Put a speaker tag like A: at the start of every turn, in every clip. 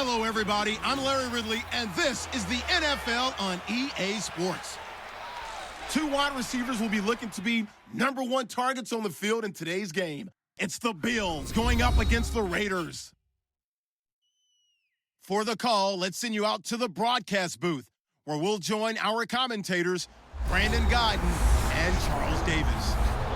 A: Hello, everybody. I'm Larry Ridley, and this is the NFL on EA Sports. Two wide receivers will be looking to be #1 targets on the field in today's game. It's the Bills going up against the Raiders. For the call, let's send you out to the broadcast booth, where we'll join our commentators, Brandon Guyton and Charles Davis.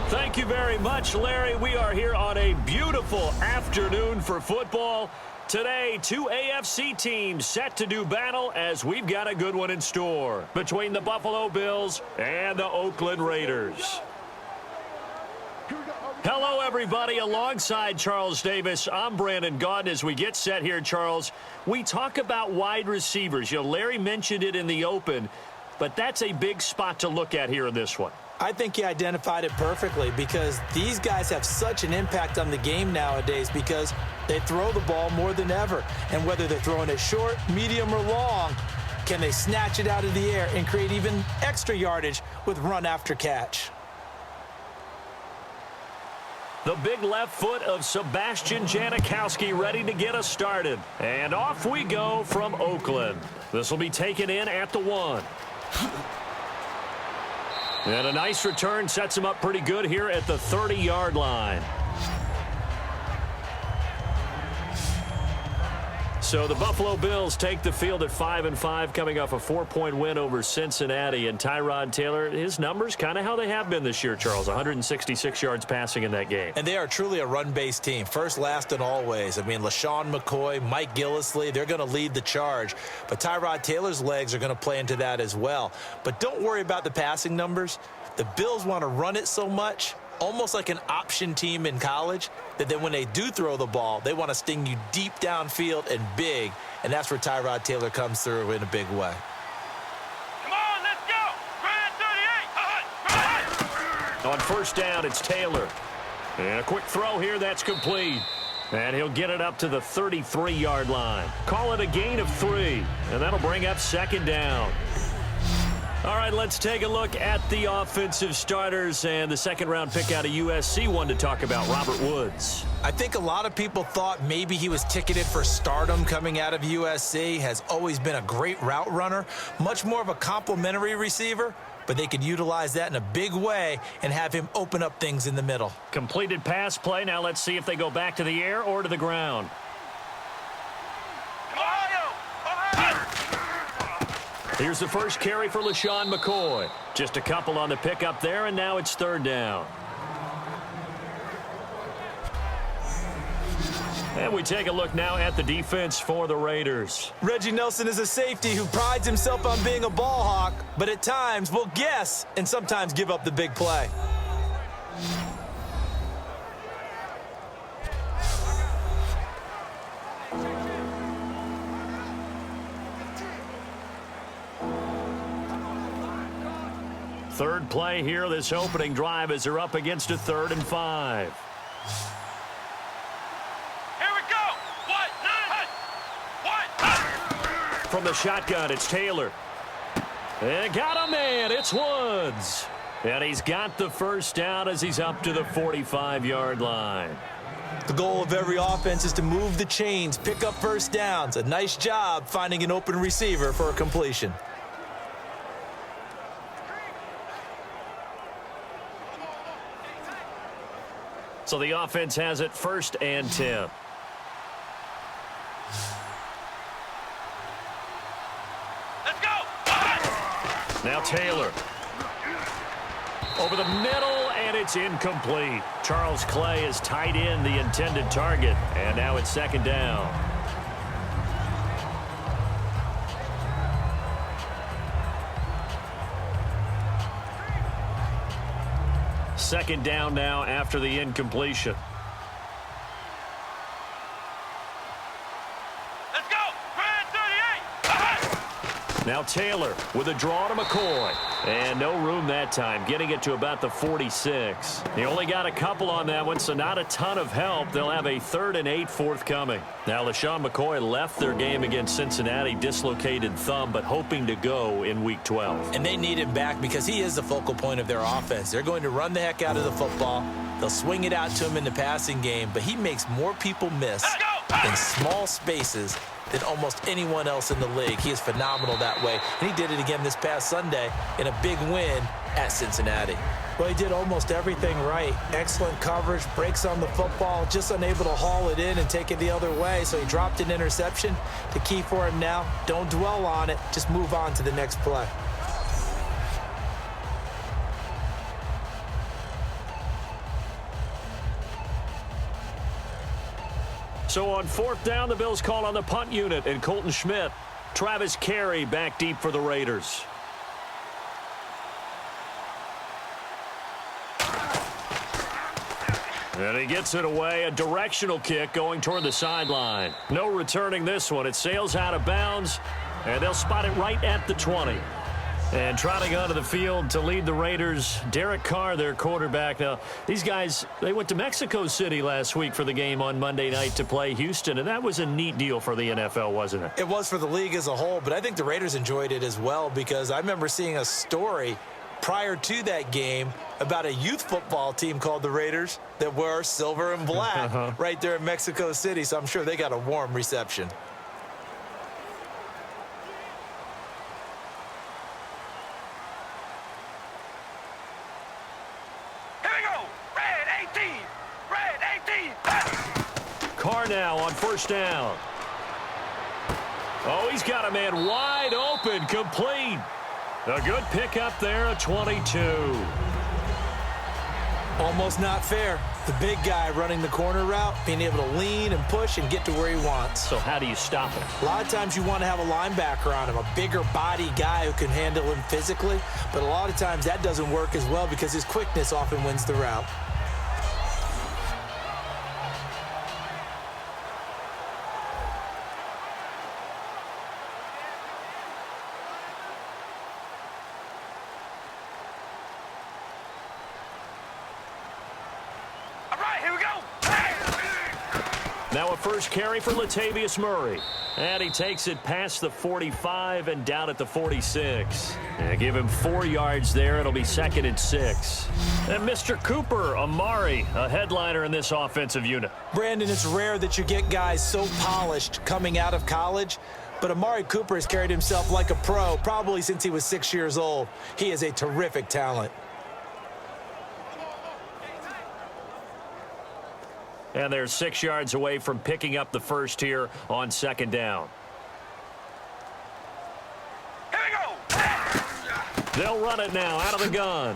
B: Thank you very much, Larry. We are here on a beautiful afternoon for football. Today, two AFC teams set to do battle as we've got a good one in store between the Buffalo Bills and the Oakland Raiders. Hello, everybody. Alongside Charles Davis, I'm Brandon Guyton. As we get set here, Charles, we talk about wide receivers. You know, Larry mentioned it in the open, but that's a big spot to look at here in this one.
C: I think he identified it perfectly because these guys have such an impact on the game nowadays because they throw the ball more than ever. And whether they're throwing it short, medium, or long, can they snatch it out of the air and create even extra yardage with run after catch?
B: The big left foot of Sebastian Janikowski ready to get us started. And off we go from Oakland. This will be taken in at the 1. And a nice return sets him up pretty good here at the 30-yard line. So the Buffalo Bills take the field at 5-5, coming off a 4-point win over Cincinnati. And Tyrod Taylor, his numbers kind of how they have been this year, Charles. 166 yards passing in that game.
C: And they are truly a run-based team. First, last, and always. I mean, LaShawn McCoy, Mike Gillislee, they're going to lead the charge. But Tyrod Taylor's legs are going to play into that as well. But don't worry about the passing numbers. The Bills want to run it so much, almost like an option team in college, that then when they do throw the ball, they want to sting you deep downfield and big, and that's where Tyrod Taylor comes through in a big way.
D: Come on, let's go! Grand 38!
B: On first down, it's Taylor. And a quick throw here, that's complete. And he'll get it up to the 33-yard line. Call it a gain of 3, and that'll bring up second down. All right, let's take a look at the offensive starters and the second-round pick out of USC, one to talk about, Robert Woods.
C: I think a lot of people thought maybe he was ticketed for stardom coming out of USC. Has always been a great route runner, much more of a complimentary receiver, but they could utilize that in a big way and have him open up things in the middle.
B: Completed pass play. Now let's see if they go back to the air or to the ground. Here's the first carry for LaShawn McCoy. Just a couple on the pickup there, and now it's third down. And we take a look now at the defense for the Raiders.
C: Reggie Nelson is a safety who prides himself on being a ball hawk, but at times will guess and sometimes give up the big play.
B: Third play here, this opening drive as they're up against a 3rd and 5.
D: Here we go! What?
B: From the shotgun, it's Taylor. And got a man, it's Woods. And he's got the first down as he's up to the 45-yard line.
C: The goal of every offense is to move the chains, pick up first downs. A nice job finding an open receiver for a completion.
B: So the offense has it 1st and 10.
D: Let's go!
B: Now Taylor. Over the middle, and it's incomplete. Charles Clay is tight in the intended target, and now it's second down. Second down now after the incompletion.
D: Let's go! Grand 38!
B: Now Taylor with a draw to McCoy. And no room that time, getting it to about the 46. He only got a couple on that one, so not a ton of help. They'll have a 3rd and 8 forthcoming. Now LaShawn McCoy left their game against Cincinnati, dislocated thumb, but hoping to go in Week 12.
C: And they need him back because he is the focal point of their offense. They're going to run the heck out of the football. They'll swing it out to him in the passing game, but he makes more people miss in small spaces than almost anyone else in the league. He is phenomenal that way, and he did it again this past Sunday in a big win at Cincinnati.
E: Well, he did almost everything right. Excellent coverage, breaks on the football, just unable to haul it in and take it the other way, so he dropped an interception. The key for him now, don't dwell on it, just move on to the next play.
B: So on fourth down, the Bills call on the punt unit and Colton Schmidt. Travis Carey back deep for the Raiders. And he gets it away, a directional kick going toward the sideline. No returning this one. It sails out of bounds, and they'll spot it right at the 20. And trotting onto the field to lead the Raiders, Derek Carr, their quarterback. Now, these guys, they went to Mexico City last week for the game on Monday night to play Houston, and that was a neat deal for the NFL, wasn't it?
C: It was for the league as a whole, but I think the Raiders enjoyed it as well because I remember seeing a story prior to that game about a youth football team called the Raiders that wore silver and black right there in Mexico City, so I'm sure they got a warm reception.
B: Carr now on first down. Oh, he's got a man wide open, complete. A good pickup there, a 22.
E: Almost not fair. The big guy running the corner route, being able to lean and push and get to where he wants.
B: So how do you stop him?
E: A lot of times you want to have a linebacker on him, a bigger body guy who can handle him physically, but a lot of times that doesn't work as well because his quickness often wins the route.
B: Now a first carry for Latavius Murray. And he takes it past the 45 and down at the 46. And give him 4 yards there. It'll be 2nd and 6. And Mr. Cooper Amari, a headliner in this offensive unit.
E: Brandon, it's rare that you get guys so polished coming out of college, but Amari Cooper has carried himself like a pro probably since he was 6 years old. He is a terrific talent.
B: And they're 6 yards away from picking up the first here on 2nd down.
D: Here we go.
B: They'll run it now out of the gun.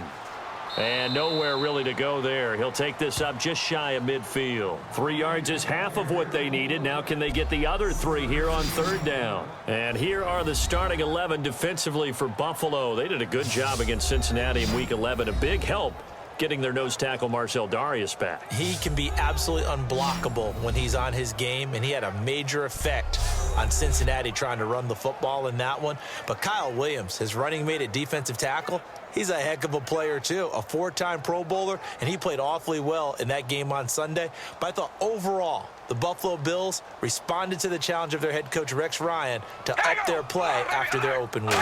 B: And nowhere really to go there. He'll take this up just shy of midfield. 3 yards is half of what they needed. Now can they get the other 3 here on 3rd down? And here are the starting 11 defensively for Buffalo. They did a good job against Cincinnati in Week 11. A big help getting their nose tackle Marcel Darius back.
C: He can be absolutely unblockable when he's on his game, and he had a major effect on Cincinnati trying to run the football in that one. But Kyle Williams, his running mate at defensive tackle, he's a heck of a player too, a 4-time Pro Bowler, and he played awfully well in that game on Sunday. But I thought overall, the Buffalo Bills responded to the challenge of their head coach Rex Ryan to up their play after their open week.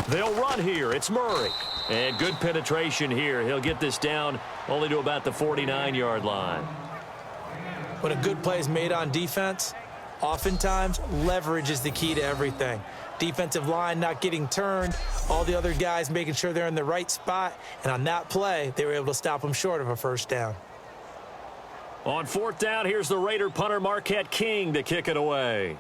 B: They'll run here. It's Murray. And good penetration here. He'll get this down only to about the 49-yard line.
E: When a good play is made on defense, oftentimes leverage is the key to everything. Defensive line not getting turned, all the other guys making sure they're in the right spot, and on that play, they were able to stop them short of a first down.
B: On 4th down, here's the Raider punter Marquette King to kick it away.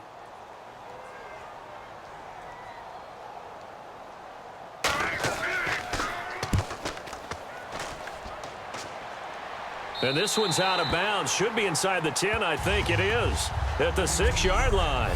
B: And this one's out of bounds. Should be inside the 10, I think it is. At the 6-yard line.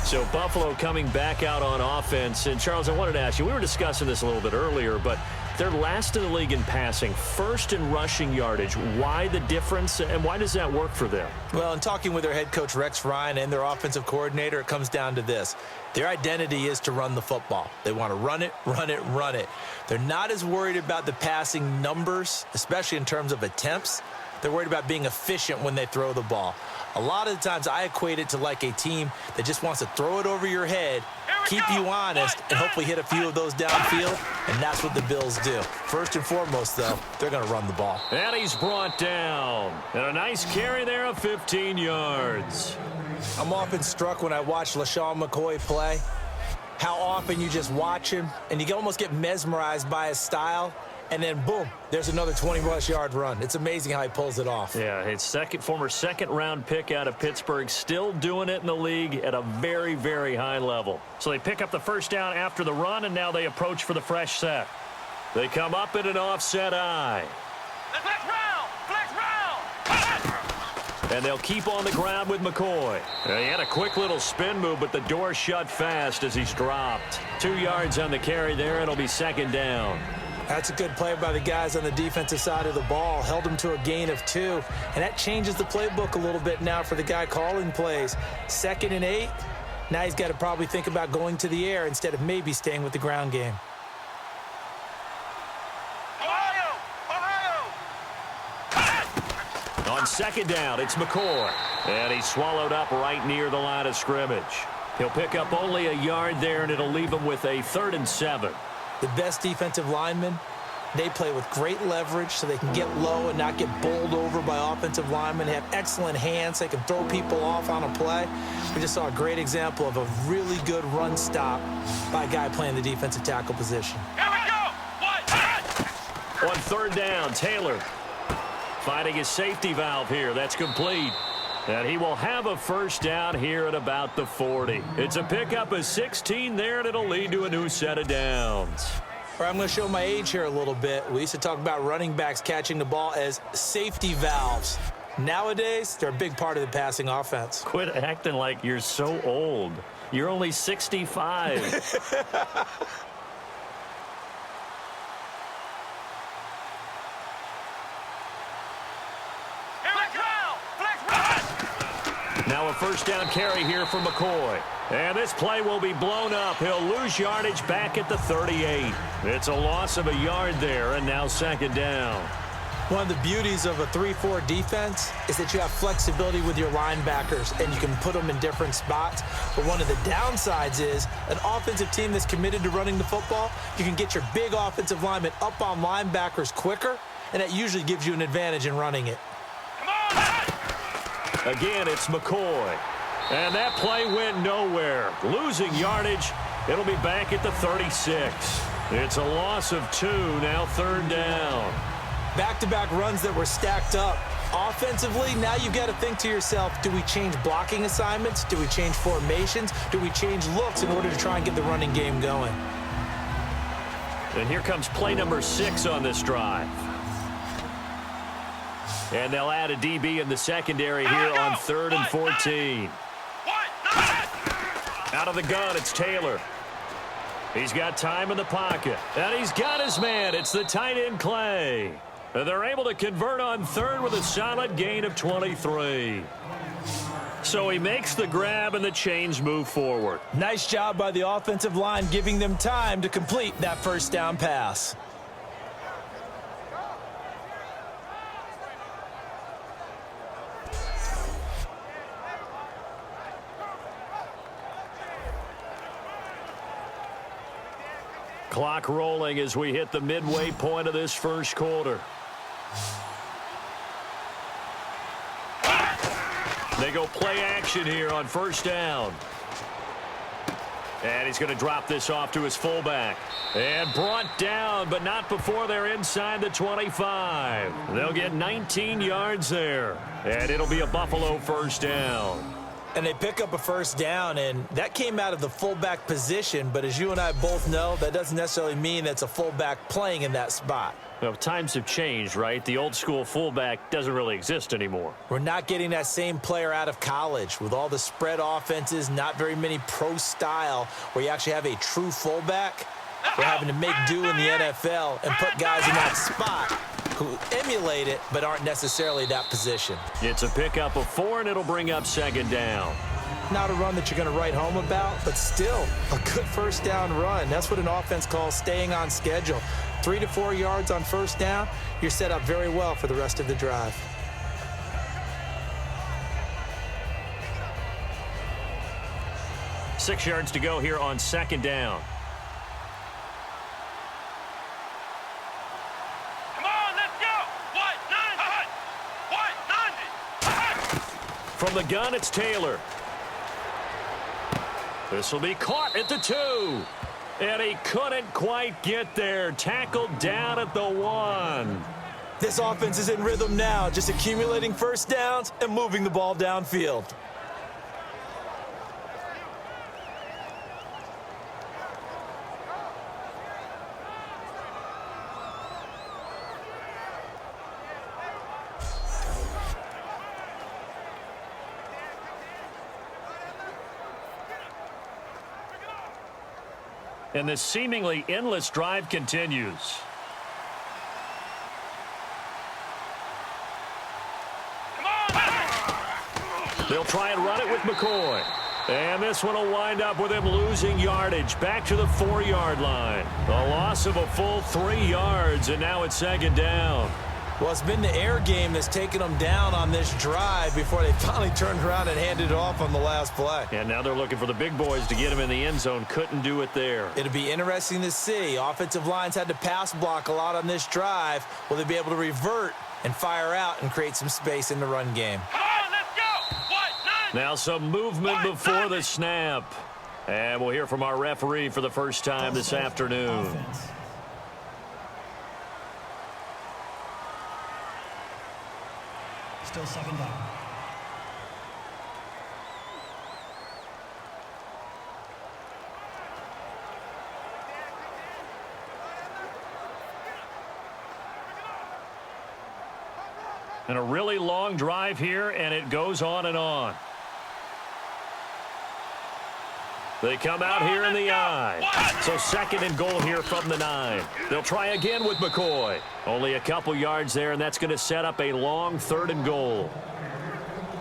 B: So Buffalo coming back out on offense. And Charles, I wanted to ask you, we were discussing this a little bit earlier, but they're last in the league in passing, first in rushing yardage. Why the difference, and why does that work for them?
C: Well, in talking with their head coach Rex Ryan and their offensive coordinator, it comes down to this. Their identity is to run the football. They want to run it, run it, run it. They're not as worried about the passing numbers, especially in terms of attempts. They're worried about being efficient when they throw the ball.
E: A lot of the times I equate it to like a team that just wants to throw it over your head, keep you honest, and hopefully hit a few of those downfield, and that's what the Bills do. First and foremost, though, they're going to run the ball.
B: And he's brought down. And a nice carry there of 15 yards.
E: I'm often struck when I watch LaShawn McCoy play, how often you just watch him, and you can almost get mesmerized by his style, and then, boom, there's another 20-plus yard run. It's amazing how he pulls it off.
B: Yeah, his former second-round pick out of Pittsburgh, still doing it in the league at a very, very high level. So they pick up the first down after the run, and now they approach for the fresh set. They come up in an offset eye.
D: Flex round! Flex round!
B: And they'll keep on the ground with McCoy. He had a quick little spin move, but the door shut fast as he's dropped. 2 yards on the carry there. It'll be second down.
E: That's a good play by the guys on the defensive side of the ball. Held him to a gain of 2. And that changes the playbook a little bit now for the guy calling plays. 2nd and 8. Now he's got to probably think about going to the air instead of maybe staying with the ground game.
B: On second down, it's McCoy. And he's swallowed up right near the line of scrimmage. He'll pick up only a yard there, and it'll leave him with a 3rd and 7.
E: The best defensive linemen, they play with great leverage so they can get low and not get bowled over by offensive linemen. They have excellent hands. They can throw people off on a play. We just saw a great example of a really good run stop by a guy playing the defensive tackle position.
D: Here we go!
B: On 3rd down, Taylor finding his safety valve here. That's complete. And he will have a first down here at about the 40. It's a pickup of 16 there, and it'll lead to a new set of downs.
E: All right, I'm going to show my age here a little bit. We used to talk about running backs catching the ball as safety valves. Nowadays, they're a big part of the passing offense.
B: Quit acting like you're so old. You're only 65. Now a first down carry here for McCoy. And this play will be blown up. He'll lose yardage back at the 38. It's a loss of a yard there, and now second down.
E: One of the beauties of a 3-4 defense is that you have flexibility with your linebackers, and you can put them in different spots. But one of the downsides is an offensive team that's committed to running the football, you can get your big offensive linemen up on linebackers quicker, and that usually gives you an advantage in running it.
B: Again, it's McCoy. And that play went nowhere. Losing yardage. It'll be back at the 36. It's a loss of 2, now 3rd down.
E: Back-to-back runs that were stacked up. Offensively, now you've got to think to yourself, do we change blocking assignments? Do we change formations? Do we change looks in order to try and get the running game going?
B: And here comes play number 6 on this drive. And they'll add a DB in the secondary here on 3rd and 14. Out of the gun, it's Taylor. He's got time in the pocket. And he's got his man. It's the tight end, Clay. And they're able to convert on 3rd with a solid gain of 23. So he makes the grab, and the chains move forward.
E: Nice job by the offensive line, giving them time to complete that first down pass.
B: Clock rolling as we hit the midway point of this first quarter. They go play action here on first down. And he's going to drop this off to his fullback. And brought down, but not before they're inside the 25. They'll get 19 yards there. And it'll be a Buffalo first down.
E: And they pick up a first down, and that came out of the fullback position. But as you and I both know, that doesn't necessarily mean that's a fullback playing in that spot.
B: Well, times have changed, right? The old school fullback doesn't really exist anymore.
E: We're not getting that same player out of college with all the spread offenses, not very many pro style where you actually have a true fullback. We're having to make do in the NFL and put guys in that spot who emulate it but aren't necessarily that position.
B: It's a pickup of 4, and it'll bring up second down.
E: Not a run that you're going to write home about, but still a good first down run. That's what an offense calls staying on schedule. 3 to 4 yards on first down, you're set up very well for the rest of the drive.
B: 6 yards to go here on 2nd down.
D: Come on, let's go. White 90.
B: From the gun, it's Taylor. This will be caught at the 2. And he couldn't quite get there. Tackled down at the 1.
E: This offense is in rhythm now, just accumulating first downs and moving the ball downfield.
B: And this seemingly endless drive continues. They'll try and run it with McCoy. And this one will wind up with him losing yardage back to the 4-yard line. A loss of a full 3 yards, and now it's 2nd down.
E: Well, it's been the air game that's taken them down on this drive before they finally turned around and handed it off on the last play.
B: And now they're looking for the big boys to get him in the end zone. Couldn't do it there.
E: It'll be interesting to see. Offensive lines had to pass block a lot on this drive. Will they be able to revert and fire out and create some space in the run game?
D: Come on, let's go. White 90.
B: Now some movement before the snap. And we'll hear from our referee for the first time this afternoon.
F: Offense. Still 2nd down.
B: And a really long drive here, and it goes on and on. They come out here in the eye. So 2nd and goal here from the 9. They'll try again with McCoy. Only a couple yards there, and that's going to set up a long 3rd and goal.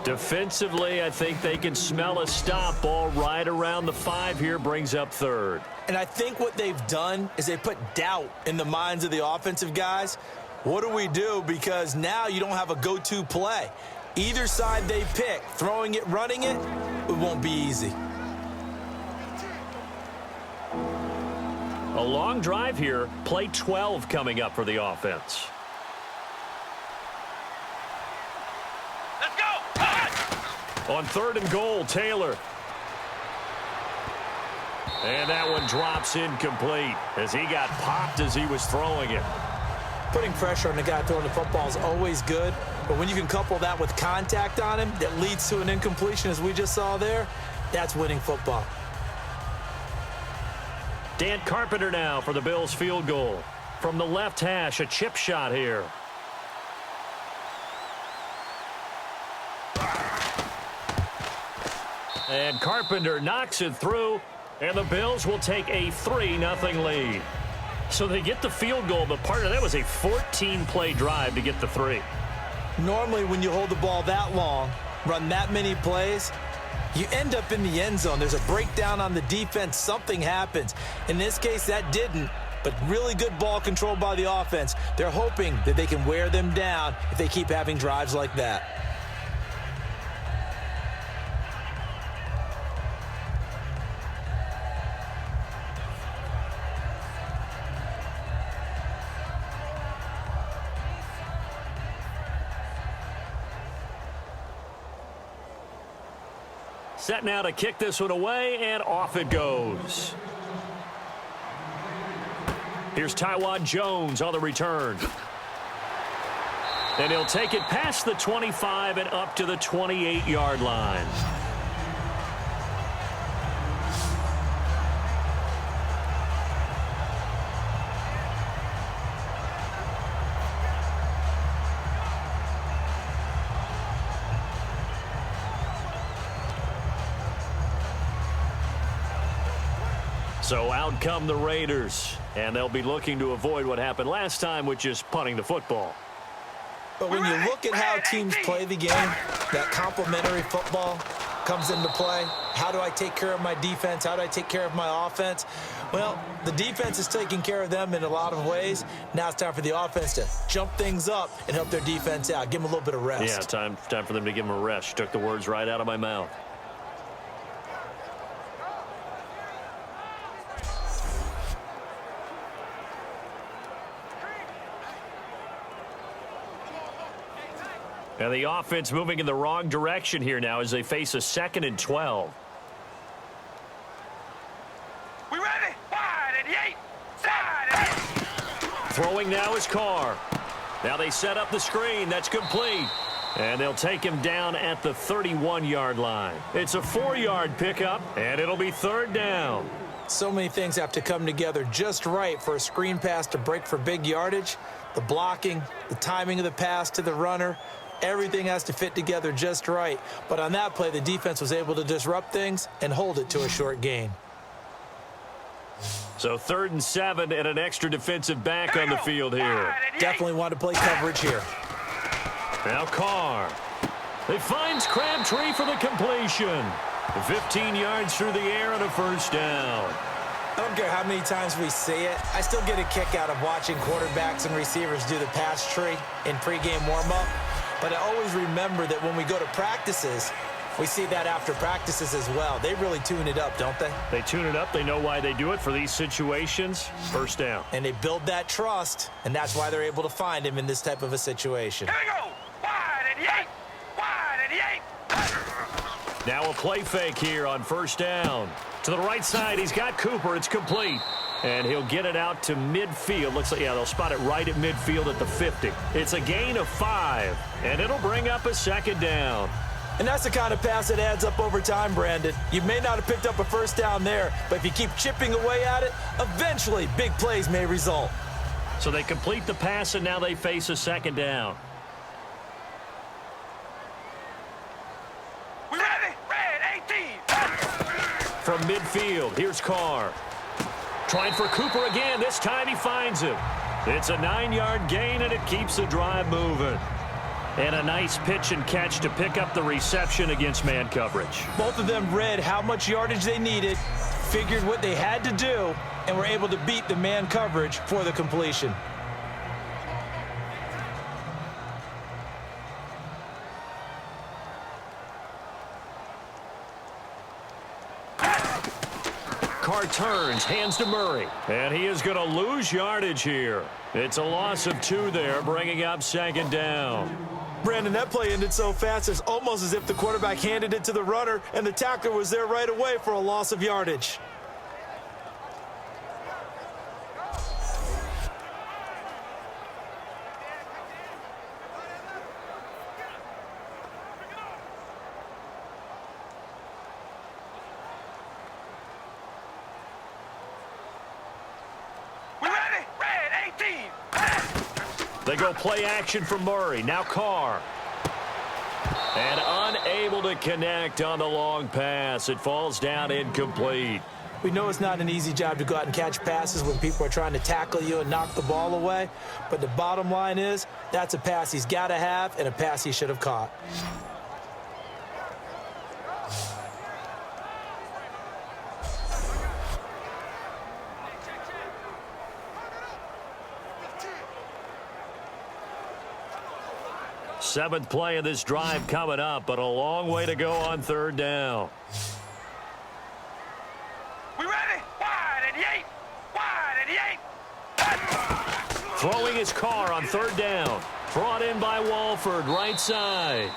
B: Defensively, I think they can smell a stop. Ball right around the 5 here, brings up 3rd.
E: And I think what they've done is they put doubt in the minds of the offensive guys. What do we do? Because now you don't have a go-to play. Either side they pick, throwing it, running it, it won't be easy.
B: A long drive here. Play 12 coming up for the offense.
D: Let's go.
B: On 3rd and goal, Taylor. And that one drops incomplete as he got popped as he was throwing it.
E: Putting pressure on the guy throwing the football is always good, but when you can couple that with contact on him that leads to an incompletion, as we just saw there, that's winning football.
B: Dan Carpenter now for the Bills field goal. From the left hash, a chip shot here. And Carpenter knocks it through, and the Bills will take a 3-0 lead. So they get the field goal, but part of that was a 14-play drive to get the 3.
E: Normally when you hold the ball that long, run that many plays, you end up in the end zone. There's a breakdown on the defense. Something happens. In this case, that didn't, but really good ball control by the offense. They're hoping that they can wear them down if they keep having drives like that.
B: Set now to kick this one away, and off it goes. Here's Taiwan Jones on the return. And he'll take it past the 25 and up to the 28-yard line. So out come the Raiders, and they'll be looking to avoid what happened last time, which is punting the football.
E: But when you look at how teams play the game, that complementary football comes into play. How do I take care of my defense? How do I take care of my offense? Well, the defense is taking care of them in a lot of ways. Now it's time for the offense to jump things up and help their defense out. Give them a little bit of rest.
B: Yeah, time for them to give them a rest. Took the words right out of my mouth. And the offense moving in the wrong direction here now as they face a 2nd and 12.
D: We ready? Wide and eight. Side and eight.
B: Throwing now is Carr. Now they set up the screen. That's complete. And they'll take him down at the 31-yard line. It's a 4-yard pickup, and it'll be 3rd down.
E: So many things have to come together just right for a screen pass to break for big yardage. The blocking, the timing of the pass to the runner, everything has to fit together just right. But on that play, the defense was able to disrupt things and hold it to a short gain.
B: So 3rd and 7 and an extra defensive back on the field here.
E: Definitely want to play coverage here.
B: Now Carr. He finds Crabtree for the completion. 15 yards through the air and a 1st down.
E: I don't care how many times we see it. I still get a kick out of watching quarterbacks and receivers do the pass tree in pregame warm-up. But I always remember that when we go to practices, we see that after practices as well. They really tune it up, don't they?
B: They tune it up. They know why they do it for these situations. 1st down.
E: And they build that trust, and that's why they're able to find him in this type of a situation.
D: Here we go. Wide and eight. Wide and eight.
B: Now a play fake here on 1st down. To the right side, he's got Cooper. It's complete. And he'll get it out to midfield. Looks like, yeah, they'll spot it right at midfield at the 50. It's a gain of 5, and it'll bring up a 2nd down.
E: And that's the kind of pass that adds up over time, Brandon. You may not have picked up a 1st down there, but if you keep chipping away at it, eventually big plays may result.
B: So they complete the pass, and now they face a 2nd down.
D: We ready? Red 18.
B: From midfield, here's Carr. Trying for Cooper again. This time he finds him. It's a 9-yard gain, and it keeps the drive moving. And a nice pitch and catch to pick up the reception against man coverage.
E: Both of them read how much yardage they needed, figured what they had to do, and were able to beat the man coverage for the completion.
B: Carr turns, hands to Murray. And he is going to lose yardage here. It's a loss of 2 there, bringing up 2nd down.
E: Brandon, that play ended so fast, it's almost as if the quarterback handed it to the runner and the tackler was there right away for a loss of yardage.
D: We ready? Red 18.
B: They go play action for Murray. Now Carr. And unable to connect on the long pass. It falls down incomplete.
E: We know it's not an easy job to go out and catch passes when people are trying to tackle you and knock the ball away. But the bottom line is, that's a pass he's got to have and a pass he should have caught.
B: Seventh play of this drive coming up, but a long way to go on 3rd down.
D: We ready? Wide and eight. Wide and eight.
B: Throwing his Carr on 3rd down. Brought in by Walford, right side.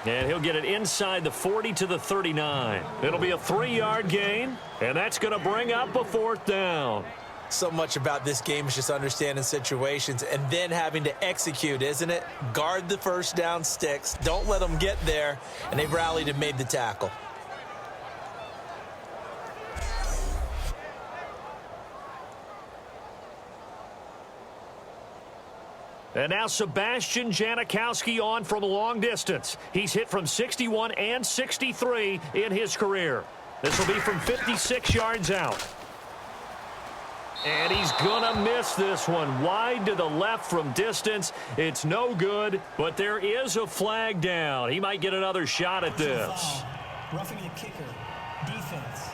B: And he'll get it inside the 40 to the 39. It'll be a 3-yard gain, and that's going to bring up a 4th down.
E: So much about this game is just understanding situations and then having to execute, isn't it? Guard the 1st down sticks. Don't let them get there. And they've rallied and made the tackle.
B: And now Sebastian Janikowski on from a long distance. He's hit from 61 and 63 in his career. This will be from 56 yards out. And he's gonna miss this one. Wide to the left from distance. It's no good, but there is a flag down. He might get another shot at this.
F: Roughing the kicker. Defense.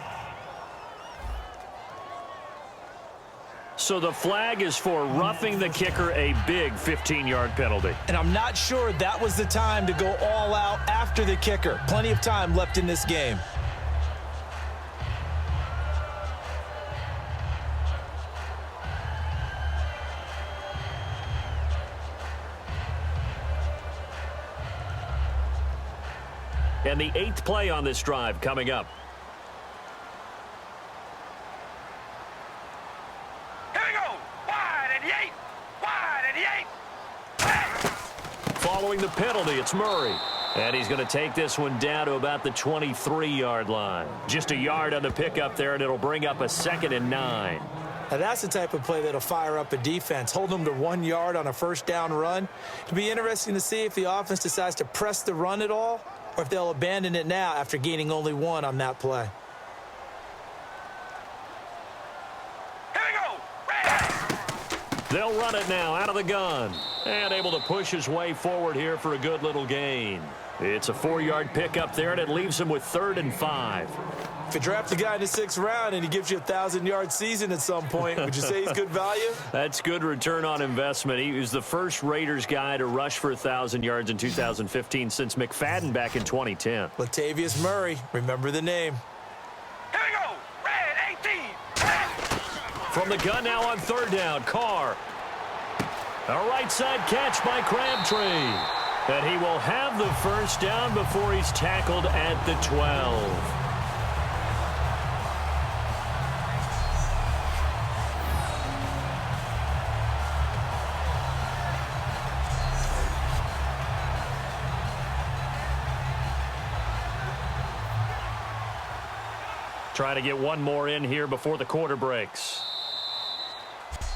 B: So the flag is for roughing the kicker, a big 15-yard penalty.
E: And I'm not sure that was the time to go all out after the kicker. Plenty of time left in this game.
B: And the 8th play on this drive coming up.
D: Here we go. Wide at the 8. Wide at the 8.
B: Following the penalty, it's Murray. And he's going to take this one down to about the 23-yard line. Just a yard on the pickup there, and it'll bring up a 2nd and 9.
E: Now that's the type of play that'll fire up a defense. Hold them to 1 yard on a first down run. It'll be interesting to see if the offense decides to press the run at all or if they'll abandon it now after gaining only 1 on that play.
D: Here we go. Red.
B: They'll run it now out of the gun. And able to push his way forward here for a good little gain. It's a 4-yard pickup there, and it leaves him with 3rd and 5.
E: If you draft a guy in the 6th round and he gives you a 1,000-yard season at some point, would you say he's good value?
B: That's good return on investment. He was the first Raiders guy to rush for 1,000 yards in 2015 since McFadden back in 2010.
E: Latavius Murray, remember the name.
D: Here we go. Red 18. Red.
B: From the gun now on 3rd down, Carr. A right side catch by Crabtree. And he will have the first down before he's tackled at the 12. Try to get one more in here before the quarter breaks.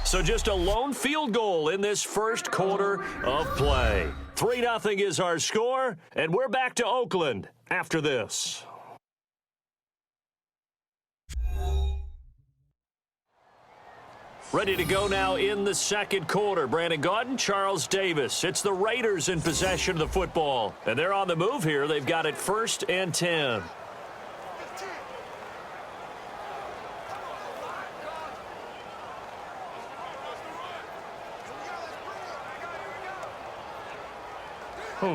B: So just a lone field goal in this first quarter of play. 3-0 is our score, and we're back to Oakland after this. Ready to go now in the second quarter. Brandon Gaudin, Charles Davis. It's the Raiders in possession of the football, and they're on the move here. They've got it 1st and 10.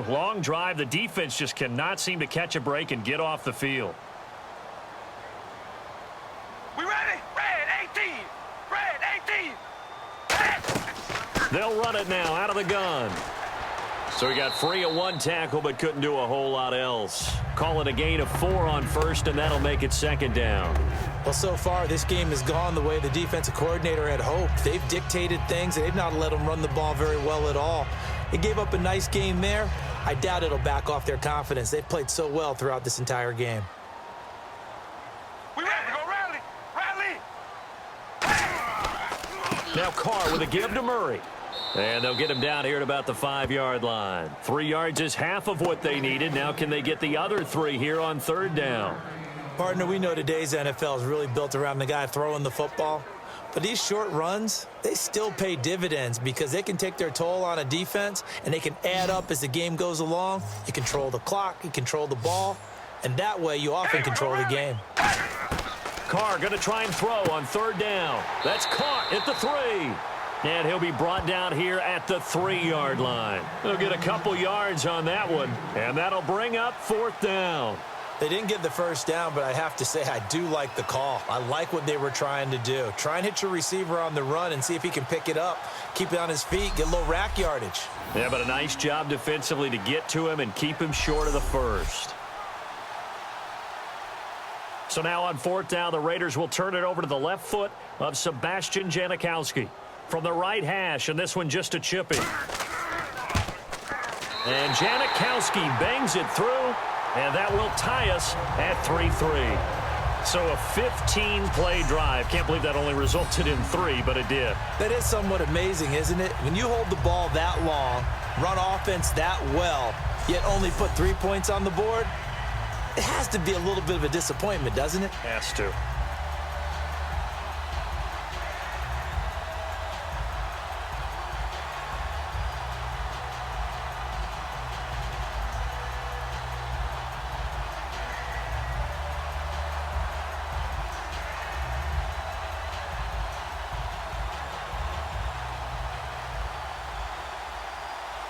B: Long drive. The defense just cannot seem to catch a break and get off the field.
D: We ready? Red 18. Red 18. Red.
B: They'll run it now out of the gun. So he got free of 1 tackle but couldn't do a whole lot else. Call it a gain of 4 on 1st, and that'll make it 2nd down.
E: Well, so far, this game has gone the way the defensive coordinator had hoped. They've dictated things. They've not let them run the ball very well at all. They gave up a nice game there. I doubt it'll back off their confidence. They've played so well throughout this entire game.
D: We ready to go rally. Rally.
B: Now Carr with a give to Murray. And they'll get him down here at about the 5-yard line. 3 yards is half of what they needed. Now can they get the other 3 here on 3rd down?
E: Partner, we know today's NFL is really built around the guy throwing the football. But these short runs, they still pay dividends because they can take their toll on a defense and they can add up as the game goes along. You control the clock, you control the ball, and that way you often control the game.
B: Carr going to try and throw on 3rd down. That's caught at the 3. And he'll be brought down here at the 3-yard line. He'll get a couple yards on that one, and that'll bring up 4th down.
E: They didn't get the first down, but I have to say I do like the call. I like what they were trying to do. Try and hit your receiver on the run and see if he can pick it up, keep it on his feet, get a little rack yardage.
B: Yeah, but a nice job defensively to get to him and keep him short of the first. So now on 4th down, the Raiders will turn it over to the left foot of Sebastian Janikowski. From the right hash, and this one just a chip in. And Janikowski bangs it through. And that will tie us at 3-3. So a 15-play drive. Can't believe that only resulted in 3, but it did.
E: That is somewhat amazing, isn't it? When you hold the ball that long, run offense that well, yet only put 3 points on the board, it has to be a little bit of a disappointment, doesn't it?
B: Has to.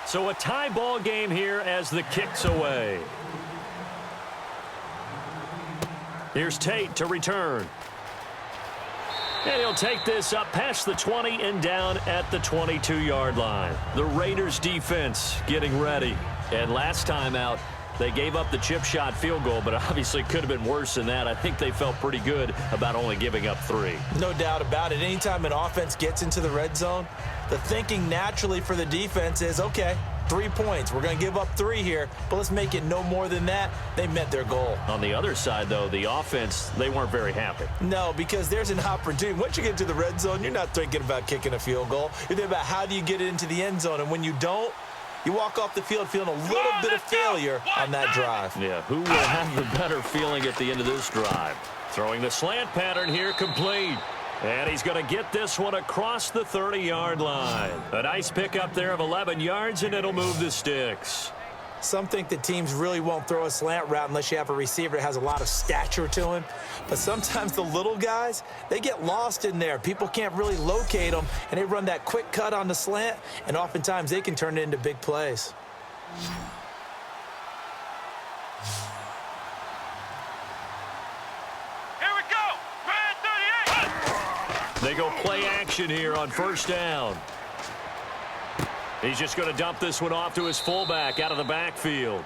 B: So a tie ball game here as the kick's away. Here's Tate to return. And he'll take this up past the 20 and down at the 22-yard line. The Raiders defense getting ready. And last time out, They gave up the chip shot field goal, but obviously could have been worse than that. I think they felt pretty good about only giving up 3.
E: No doubt about it. Anytime an offense gets into the red zone, the thinking naturally for the defense is, okay, 3 points. We're going to give up 3 here, but let's make it no more than that. They met their goal.
B: On the other side, though, the offense, they weren't very happy.
E: No, because there's an opportunity. Once you get to the red zone, you're not thinking about kicking a field goal. You're thinking about how do you get it into the end zone, and when you don't, you walk off the field feeling a little bit of failure on that drive.
B: Yeah, who will have the better feeling at the end of this drive? Throwing the slant pattern here, complete. And he's going to get this one across the 30-yard line. A nice pickup there of 11 yards, and it'll move the sticks.
E: Some think that teams really won't throw a slant route unless you have a receiver that has a lot of stature to him. But sometimes the little guys, they get lost in there. People can't really locate them, and they run that quick cut on the slant, and oftentimes they can turn it into big plays.
B: They go play action here on first down. He's just going to dump this one off to his fullback out of the backfield.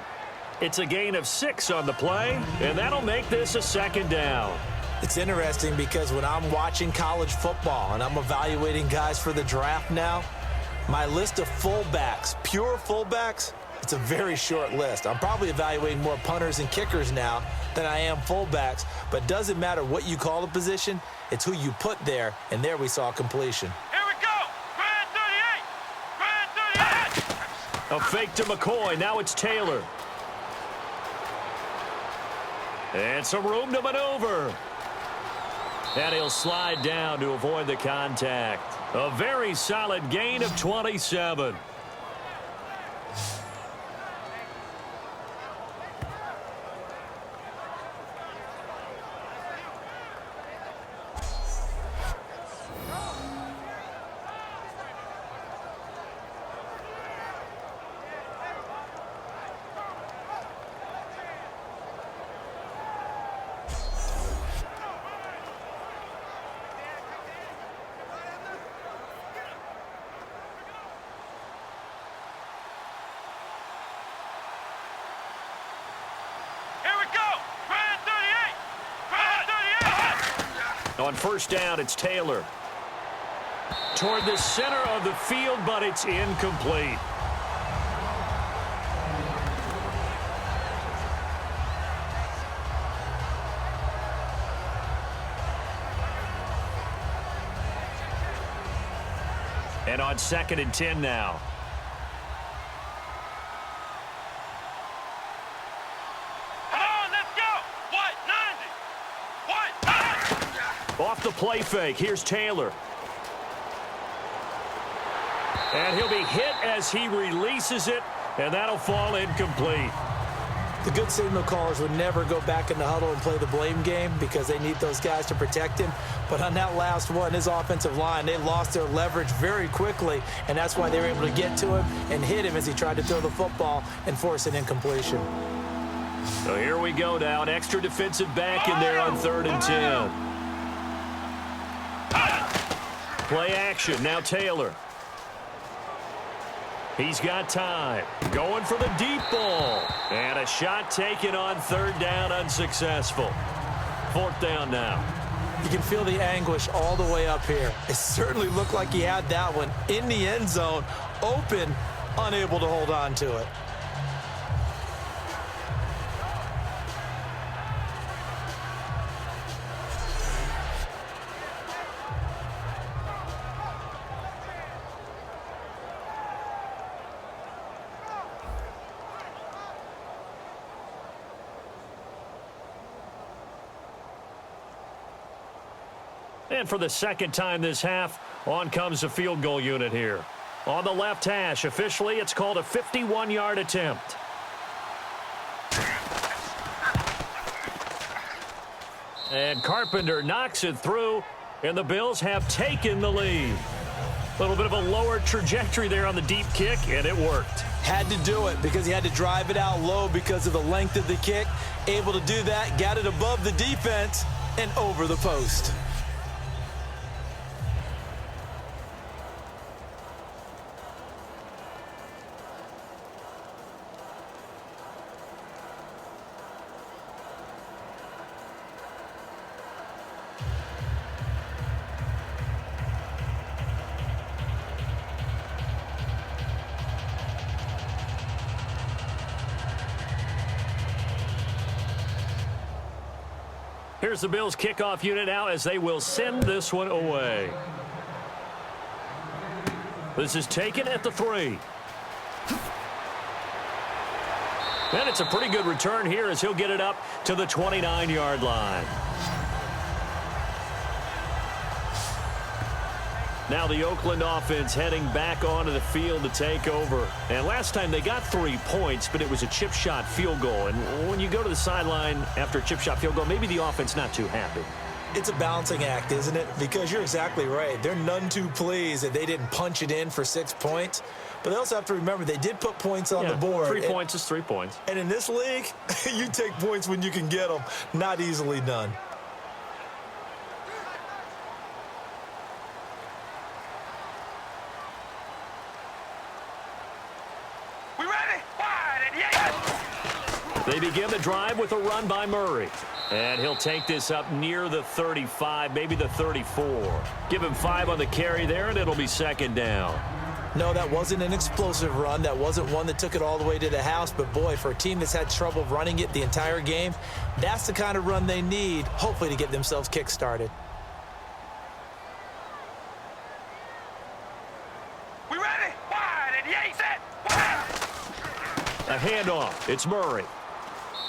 B: It's a gain of 6 on the play, and that'll make this a second down.
E: It's interesting because when I'm watching college football and I'm evaluating guys for the draft now, my list of fullbacks, pure fullbacks, it's a very short list. I'm probably evaluating more punters and kickers now than I am fullbacks, but it doesn't matter what you call the position, it's who you put there, and there we saw completion.
D: Here we go! Grand 38! Grand 38!
B: A fake to McCoy. Now it's Taylor. And some room to maneuver. And he'll slide down to avoid the contact. A very solid gain of 27. On first down, it's Taylor. Toward the center of the field, but it's incomplete. And on 2nd and 10 now. Off the play fake, here's Taylor. And he'll be hit as he releases it, and that'll fall incomplete.
E: The good signal callers would never go back in the huddle and play the blame game because they need those guys to protect him. But on that last one, his offensive line, they lost their leverage very quickly, and that's why they were able to get to him and hit him as he tried to throw the football and force an incompletion.
B: So here we go now, an extra defensive back in there on 3rd and 10. Play action, now Taylor. He's got time. Going for the deep ball. And a shot taken on 3rd down, unsuccessful. 4th down now.
E: You can feel the anguish all the way up here. It certainly looked like he had that one in the end zone, open, unable to hold on to it.
B: And for the 2nd time this half, on comes the field goal unit here. On the left hash, officially, it's called a 51-yard attempt. And Carpenter knocks it through, and the Bills have taken the lead. A little bit of a lower trajectory there on the deep kick, and it worked.
E: Had to do it because he had to drive it out low because of the length of the kick. Able to do that, got it above the defense and over the post.
B: Here's the Bills kickoff unit now as they will send this one away. This is taken at the 3. And it's a pretty good return here as he'll get it up to the 29-yard line. Now the Oakland offense heading back onto the field to take over. And last time they got 3 points, but it was a chip shot field goal. And when you go to the sideline after a chip shot field goal, maybe the offense not too happy.
E: It's a balancing act, isn't it? Because you're exactly right. They're none too pleased that they didn't punch it in for 6 points. But they also have to remember they did put points on the board.
B: 3 points is 3 points.
E: And in this league, you take points when you can get them. Not easily done.
D: We ready? Wide and yank.
B: They begin the drive with a run by Murray. And he'll take this up near the 35, maybe the 34. Give him 5 on the carry there, and it'll be second down.
E: No, that wasn't an explosive run. That wasn't one that took it all the way to the house. But, boy, for a team that's had trouble running it the entire game, that's the kind of run they need, hopefully, to get themselves kick-started.
D: We ready? Wide and yank. Set. Wide.
B: A handoff. It's Murray.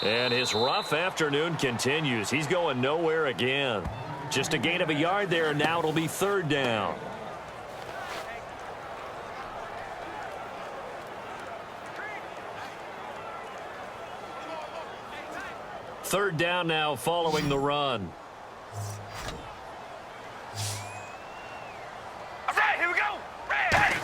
B: And his rough afternoon continues. He's going nowhere again. Just a gain of a yard there, and now it'll be third down. Third down now following the run.
D: All right, here we go. Ready.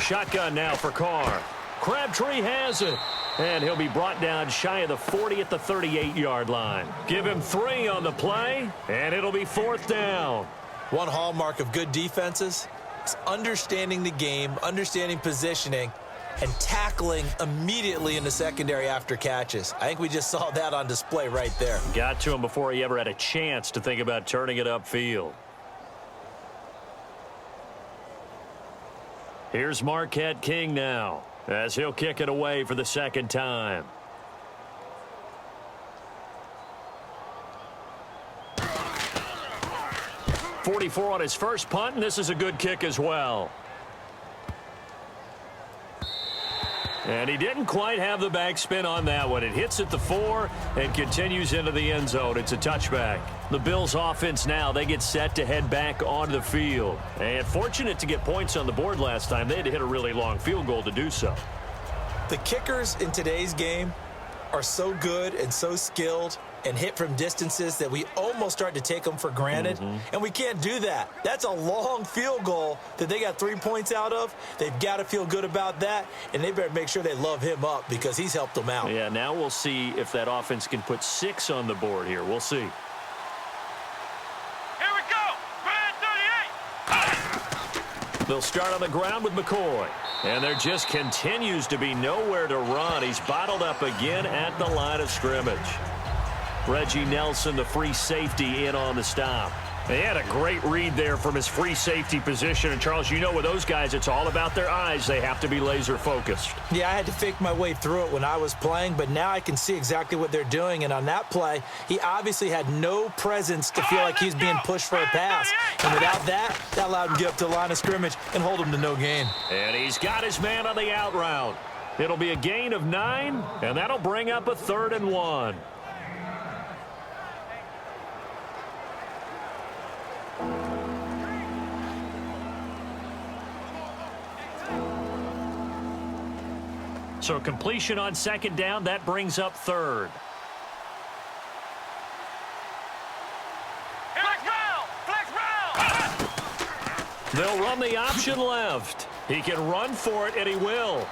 B: Shotgun now for Carr. Crabtree has it. And he'll be brought down shy of the 40 at the 38-yard line. Give him 3 on the play, and it'll be fourth down.
E: One hallmark of good defenses is understanding the game, understanding positioning, and tackling immediately in the secondary after catches. I think we just saw that on display right there.
B: Got to him before he ever had a chance to think about turning it upfield. Here's Marquette King now, as he'll kick it away for the second time. .44 on his first punt, and this is a good kick as well. And he didn't quite have the backspin on that one. It hits at the 4 and continues into the end zone. It's a touchback. The Bills offense now, they get set to head back onto the field. And fortunate to get points on the board last time. They had to hit a really long field goal to do so.
E: The kickers in today's game are so good and so skilled and hit from distances that we almost start to take them for granted. And we can't do that. That's a long field goal that they got 3 points out of. They've got to feel good about that, and they better make sure they love him up because he's helped them out.
B: Yeah, now we'll see if that offense can put 6 on the board here. We'll see.
D: Here we go. Red 38.
B: They'll start on the ground with McCoy. And there just continues to be nowhere to run. He's bottled up again at the line of scrimmage. Reggie Nelson, the free safety, in on the stop. They had a great read there from his free safety position. And, Charles, you know with those guys, it's all about their eyes. They have to be laser focused.
E: Yeah, I had to fake my way through it when I was playing, but now I can see exactly what they're doing. And on that play, he obviously had no presence to feel like he's being pushed for a pass. And without that, that allowed him to get up to the line of scrimmage and hold him to no gain.
B: And he's got his man on the out route. It'll be a gain of 9, and that'll bring up a 3rd and 1. So completion on second down, that brings up 3rd.
D: Flex round.
B: They'll run the option left. He can run for it, and he will.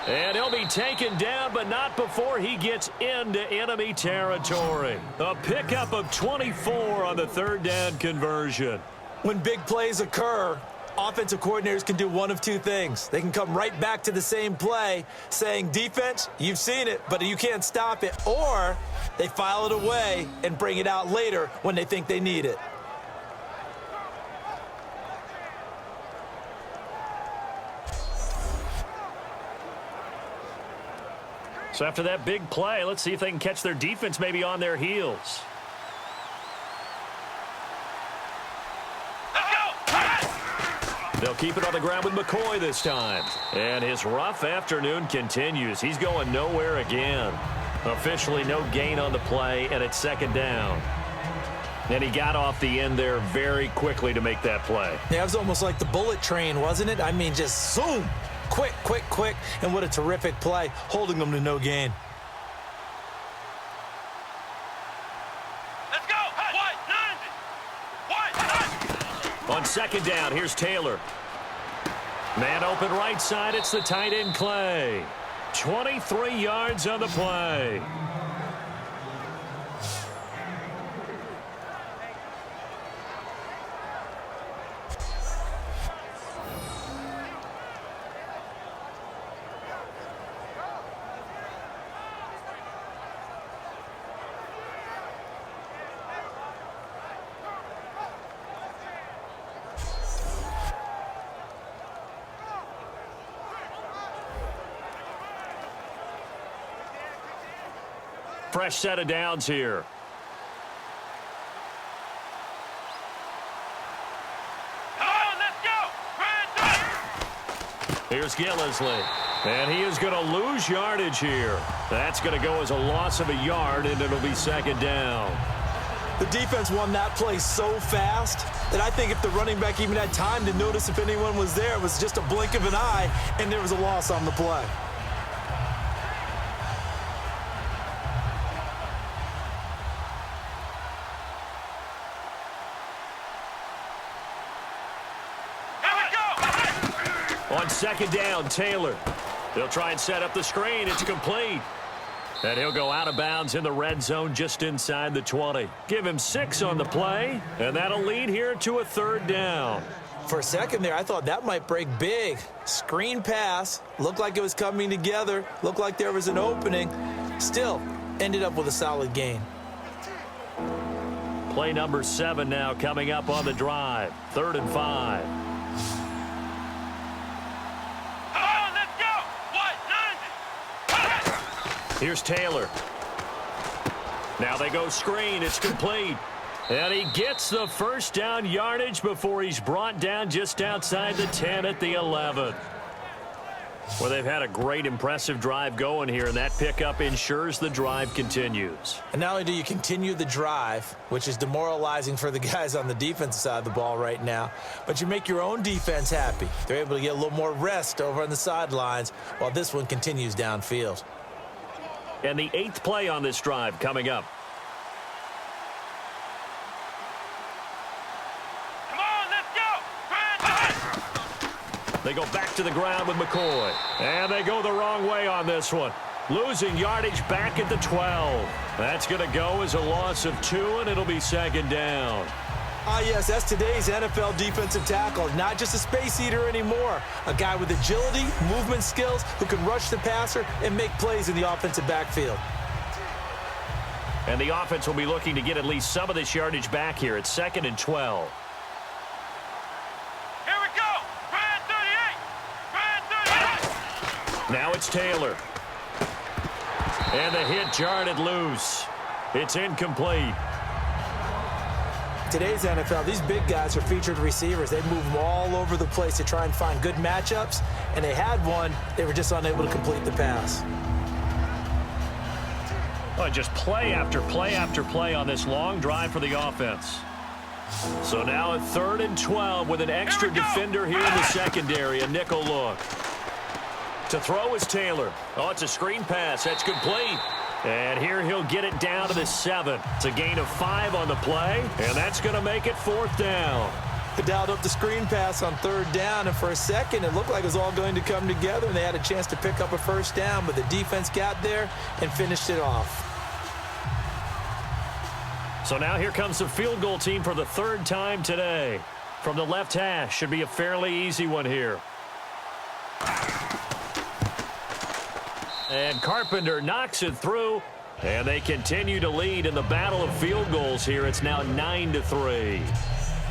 B: And he'll be taken down, but not before he gets into enemy territory. A pickup of 24 on the 3rd down conversion.
E: When big plays occur, offensive coordinators can do one of 2 things. They can come right back to the same play saying, defense, you've seen it, but you can't stop it. Or they file it away and bring it out later when they think they need it.
B: So after that big play, let's see if they can catch their defense maybe on their heels. They'll keep it on the ground with McCoy this time. And his rough afternoon continues. He's going nowhere again. Officially no gain on the play, and it's second down. And he got off the end there very quickly to make that play.
E: Yeah, it was almost like the bullet train, wasn't it? I mean, just zoom. Quick, quick, quick. And what a terrific play, holding them to no gain.
D: Let's go.
B: On second down, here's Taylor. Man open right side, it's the tight end Clay. 23 yards on the play. Fresh set of downs here.
D: Come on, let's go.
B: Here's Gillisley. And he is going to lose yardage here. That's going to go as a loss of a yard, and it'll be second down.
E: The defense won that play so fast that I think if the running back even had time to notice if anyone was there, it was just a blink of an eye, and there was a loss on the play.
B: On second down, Taylor. They'll try and set up the screen. It's complete. And he'll go out of bounds in the red zone just inside the 20. Give him 6 on the play, and that'll lead here to a third down.
E: For a second there, I thought that might break big. Screen pass. Looked like it was coming together. Looked like there was an opening. Still, ended up with a solid gain.
B: Play number 7 now coming up on the drive. 3rd and 5. Here's Taylor. Now they go screen. It's complete. And he gets the first down yardage before he's brought down just outside the 10 at the 11. Well, they've had a great, impressive drive going here, and that pickup ensures the drive continues.
E: And not only do you continue the drive, which is demoralizing for the guys on the defensive side of the ball right now, but you make your own defense happy. They're able to get a little more rest over on the sidelines while this one continues downfield.
B: And the 8th play on this drive coming up.
D: Come on, let's go.
B: They go back to the ground with McCoy. And they go the wrong way on this one. Losing yardage back at the 12. That's going to go as a loss of 2, and it'll be second down.
E: Ah, yes, that's today's NFL defensive tackle. Not just a space eater anymore. A guy with agility, movement skills, who can rush the passer and make plays in the offensive backfield.
B: And the offense will be looking to get at least some of this yardage back here. It's 2nd and 12.
D: Here we go. Brand 38. Brand 38.
B: Now it's Taylor. And the hit jarred loose. It's incomplete.
E: Today's NFL, these big guys are featured receivers. They move them all over the place to try and find good matchups, and they had one. They were just unable to complete the pass.
B: Oh, just play after play after play on this long drive for the offense. So now at 3rd and 12 with an extra defender here in the secondary, a nickel look. To throw is Taylor. Oh, it's a screen pass. That's complete. And here he'll get it down to the 7. It's a gain of 5 on the play, and that's going to make it 4th down.
E: They dialed up the screen pass on 3rd down, and for a second it looked like it was all going to come together, and they had a chance to pick up a first down, but the defense got there and finished it off.
B: So now here comes the field goal team for the 3rd time today. From the left hash, should be a fairly easy one here. And Carpenter knocks it through, and they continue to lead in the battle of field goals here. It's now 9-3.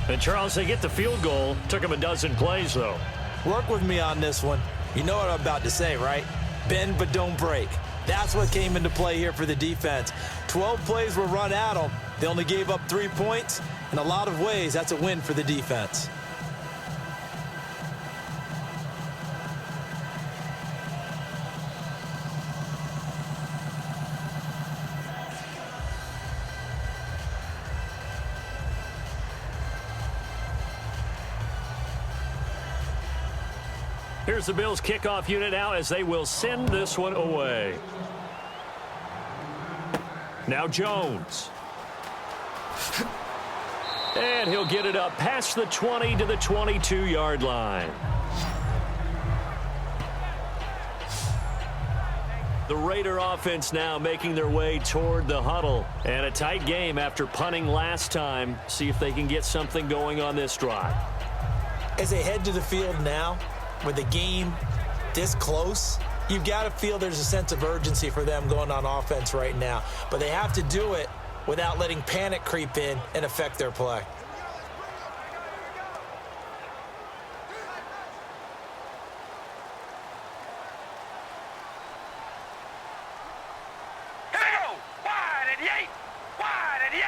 B: And Charles, they get the field goal. Took them a dozen plays, though.
E: Work with me on this one. You know what I'm about to say, right? Bend but don't break. That's what came into play here for the defense. 12 plays were run at them. They only gave up 3 points. In a lot of ways, that's a win for the defense.
B: Here's the Bills kickoff unit out as they will send this one away. Now Jones. And he'll get it up past the 20 to the 22-yard line. The Raider offense now making their way toward the huddle. And a tight game after punting last time. See if they can get something going on this drive.
E: As they head to the field now, with the game this close, you've got to feel there's a sense of urgency for them going on offense right now. But they have to do it without letting panic creep in and affect their play.
D: Here we go. Wide at the 8. Wide at the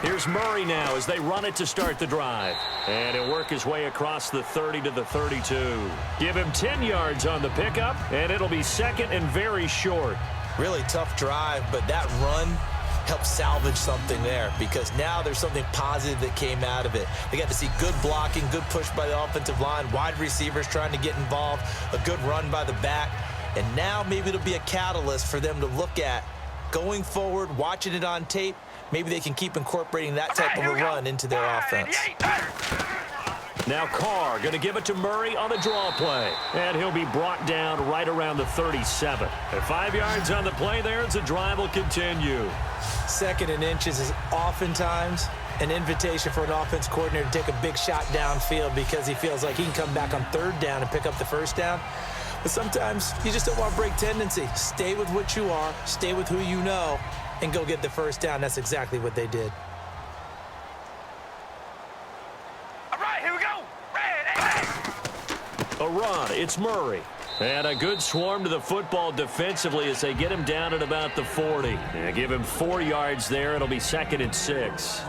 D: 8.
B: Here's Murray now as they run it to start the drive. And he'll work his way across the 30 to the 32. Give him 10 yards on the pickup, and it'll be second and very short.
E: Really tough drive, but that run helped salvage something there because now there's something positive that came out of it. They got to see good blocking, good push by the offensive line, wide receivers trying to get involved, a good run by the back. And now maybe it'll be a catalyst for them to look at going forward, watching it on tape. Maybe they can keep incorporating that type of a run into their offense.
B: Now Carr going to give it to Murray on the draw play. And he'll be brought down right around the 37. And 5 yards on the play there as the drive will continue.
E: Second and inches is oftentimes an invitation for an offense coordinator to take a big shot downfield because he feels like he can come back on third down and pick up the first down. But sometimes you just don't want to break tendency. Stay with what you are, stay with who you know, and go get the first down. That's exactly what they did.
D: All right, here we go. Red,
B: A run, it's Murray. And a good swarm to the football defensively as they get him down at about the 40. And give him 4 yards there. It'll be second and 6.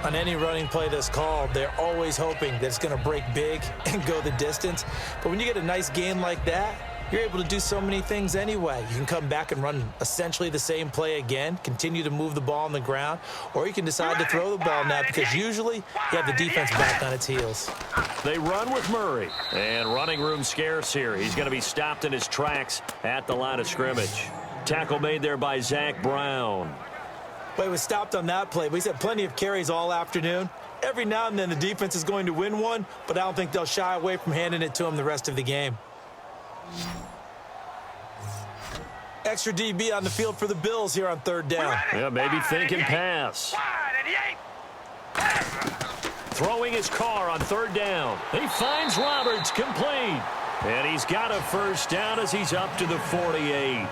E: On any running play that's called, they're always hoping that it's going to break big and go the distance. But when you get a nice gain like that, you're able to do so many things anyway. You can come back and run essentially the same play again, continue to move the ball on the ground, or you can decide to throw the ball now because usually you have the defense back on its heels.
B: They run with Murray, and running room scarce here. He's going to be stopped in his tracks at the line of scrimmage. Tackle made there by Zach Brown.
E: But he was stopped on that play, but he's had plenty of carries all afternoon. Every now and then the defense is going to win one, but I don't think they'll shy away from handing it to him the rest of the game. Extra DB on the field for the Bills here on third down.
B: Yeah, maybe thinking pass. Throwing his car on third down. He finds Roberts complete. And he's got a first down as he's up to the 48.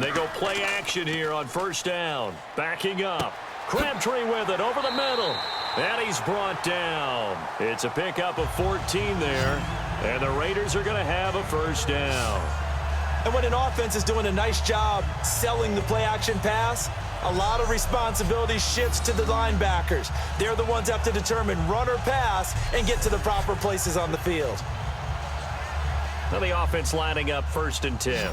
B: They go play action here on first down. Backing up. Crabtree with it over the middle. And he's brought down. It's a pickup of 14 there. And the Raiders are going to have a first down.
E: And when an offense is doing a nice job selling the play action pass, a lot of responsibility shifts to the linebackers. They're the ones that have to determine run or pass and get to the proper places on the field.
B: Now the offense lining up first and 10.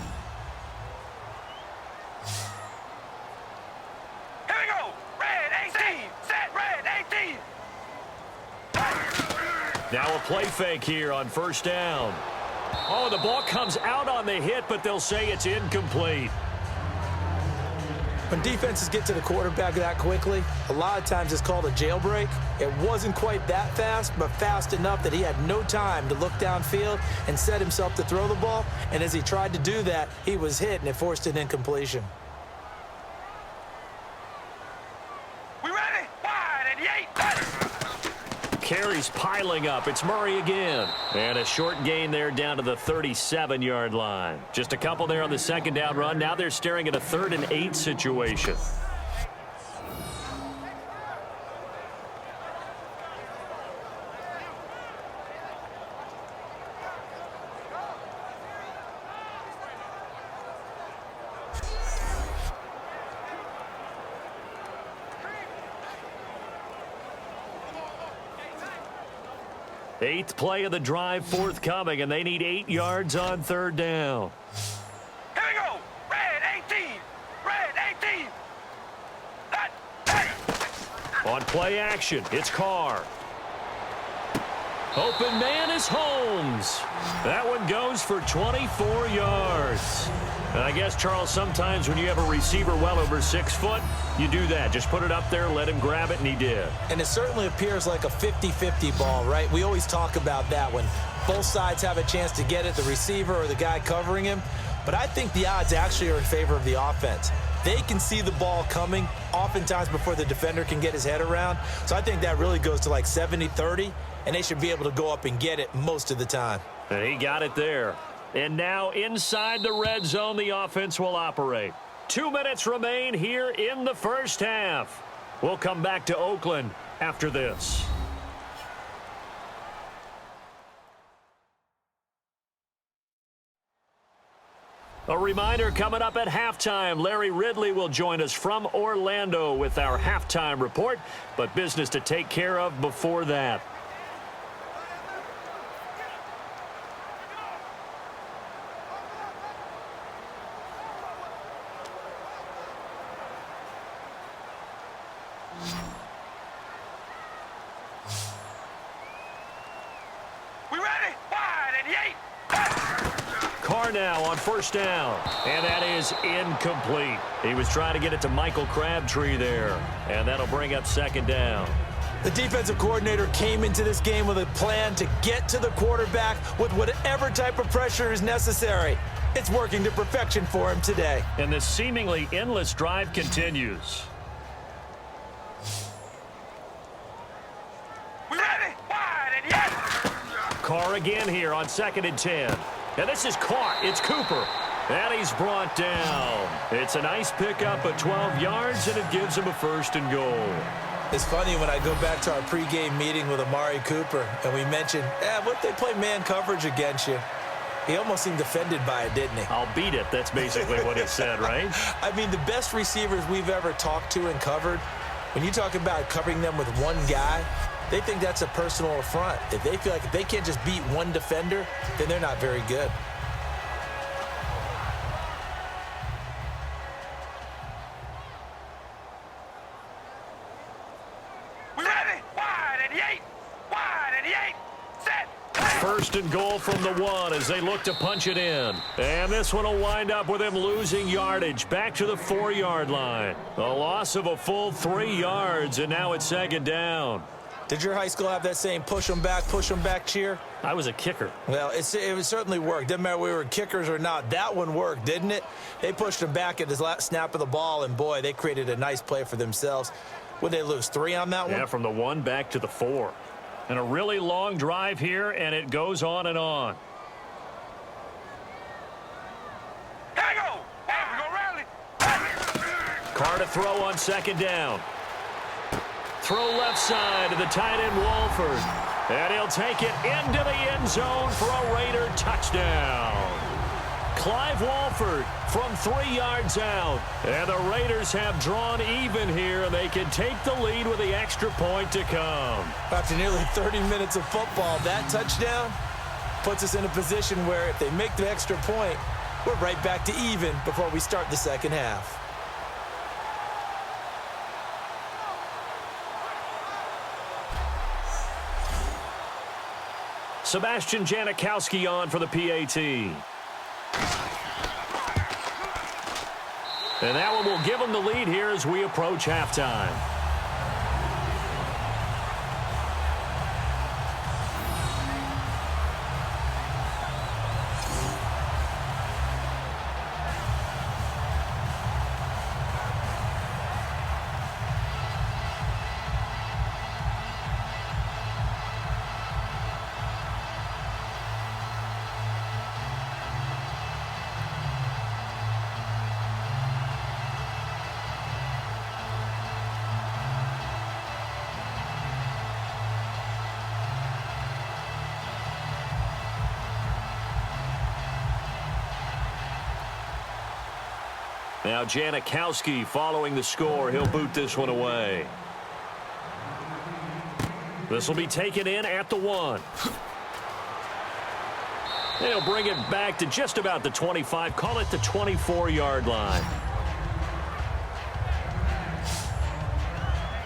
B: Now a play fake here on first down. Oh, the ball comes out on the hit, but they'll say it's incomplete.
E: When defenses get to the quarterback that quickly, a lot of times it's called a jailbreak. It wasn't quite that fast, but fast enough that he had no time to look downfield and set himself to throw the ball. And as he tried to do that, he was hit, and it forced an incompletion.
B: carries piling up. It's Murray again. And a short gain there down to the 37-yard line. Just a couple there on the second down run. Now they're staring at a 3rd and 8 situation. Eighth play of the drive forthcoming, and they need 8 yards on 3rd down.
D: Here we go. Red 18. Red 18. Hey.
B: On play action, it's Carr. Open man is Holmes. That one goes for 24 yards. And I guess, Charles, sometimes when you have a receiver well over 6 foot, you do that. Just put it up there, let him grab it, and he did.
E: And it certainly appears like a 50-50 ball, right? We always talk about that when both sides have a chance to get it, the receiver or the guy covering him. But I think the odds actually are in favor of the offense. They can see the ball coming oftentimes before the defender can get his head around. So I think that really goes to like 70-30, and they should be able to go up and get it most of the time.
B: And he got it there. And now inside the red zone, the offense will operate. 2 minutes remain here in the first half. We'll come back to Oakland after this. A reminder coming up at halftime. Larry Ridley will join us from Orlando with our halftime report, but business to take care of before that.
D: We ready? Wide and yay.
B: Carr now on 1st down, and that is incomplete. He was trying to get it to Michael Crabtree there, and that'll bring up 2nd down.
E: The defensive coordinator came into this game with a plan to get to the quarterback with whatever type of pressure is necessary. It's working to perfection for him today.
B: And this seemingly endless drive continues.
D: We ready? Wide and yay.
B: Carr again here on 2nd and 10. And this is caught. It's Cooper. And he's brought down. It's a nice pickup of 12 yards, and it gives him a 1st and goal.
E: It's funny when I go back to our pregame meeting with Amari Cooper, and we mentioned, what if they play man coverage against you? He almost seemed offended by it, didn't he?
B: I'll beat it. That's basically what he said, right?
E: I mean, the best receivers we've ever talked to and covered, when you talk about covering them with one guy, they think that's a personal affront. If they feel like if they can't just beat one defender, then they're not very good.
D: We ready? Wide and yay. Wide and yay. Set.
B: 1st and goal from the 1 as they look to punch it in. And this one will wind up with him losing yardage back to the 4-yard line. A loss of a full 3 yards, and now it's 2nd down.
E: Did your high school have that same push them back cheer?
B: I was a kicker.
E: Well, it certainly worked. Didn't matter if we were kickers or not. That one worked, didn't it? They pushed him back at his last snap of the ball, and boy, they created a nice play for themselves. Would they lose 3 on that one?
B: Yeah, from the 1 back to the 4. And a really long drive here, and it goes on and on.
D: Here we go. Hey, we go rally.
B: Carr to throw on 2nd down. Throw left side to the tight end Walford. And he'll take it into the end zone for a Raider touchdown. Clive Walford from 3 yards out. And the Raiders have drawn even here. They can take the lead with the extra point to come.
E: After nearly 30 minutes of football, that touchdown puts us in a position where if they make the extra point, we're right back to even before we start the second half.
B: Sebastian Janikowski on for the PAT. And that one will give them the lead here as we approach halftime. Now Janikowski following the score. He'll boot this one away. This will be taken in at the 1. They'll bring it back to just about the 25. Call it the 24-yard line.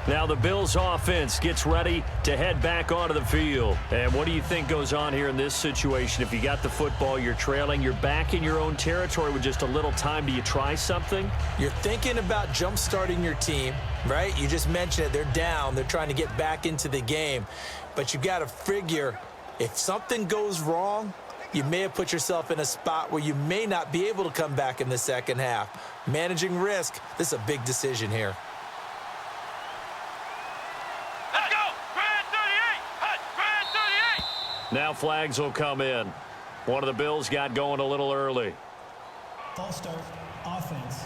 B: Now the Bills offense gets ready to head back onto the field. And what do you think goes on here in this situation? If you got the football, you're trailing, you're back in your own territory with just a little time. Do you try something?
E: You're thinking about jump-starting your team, right? You just mentioned it. They're down. They're trying to get back into the game. But you got to figure if something goes wrong, you may have put yourself in a spot where you may not be able to come back in the second half. Managing risk, this is a big decision here.
B: Now flags will come in. One of the Bills got going a little early.
F: False start, offense.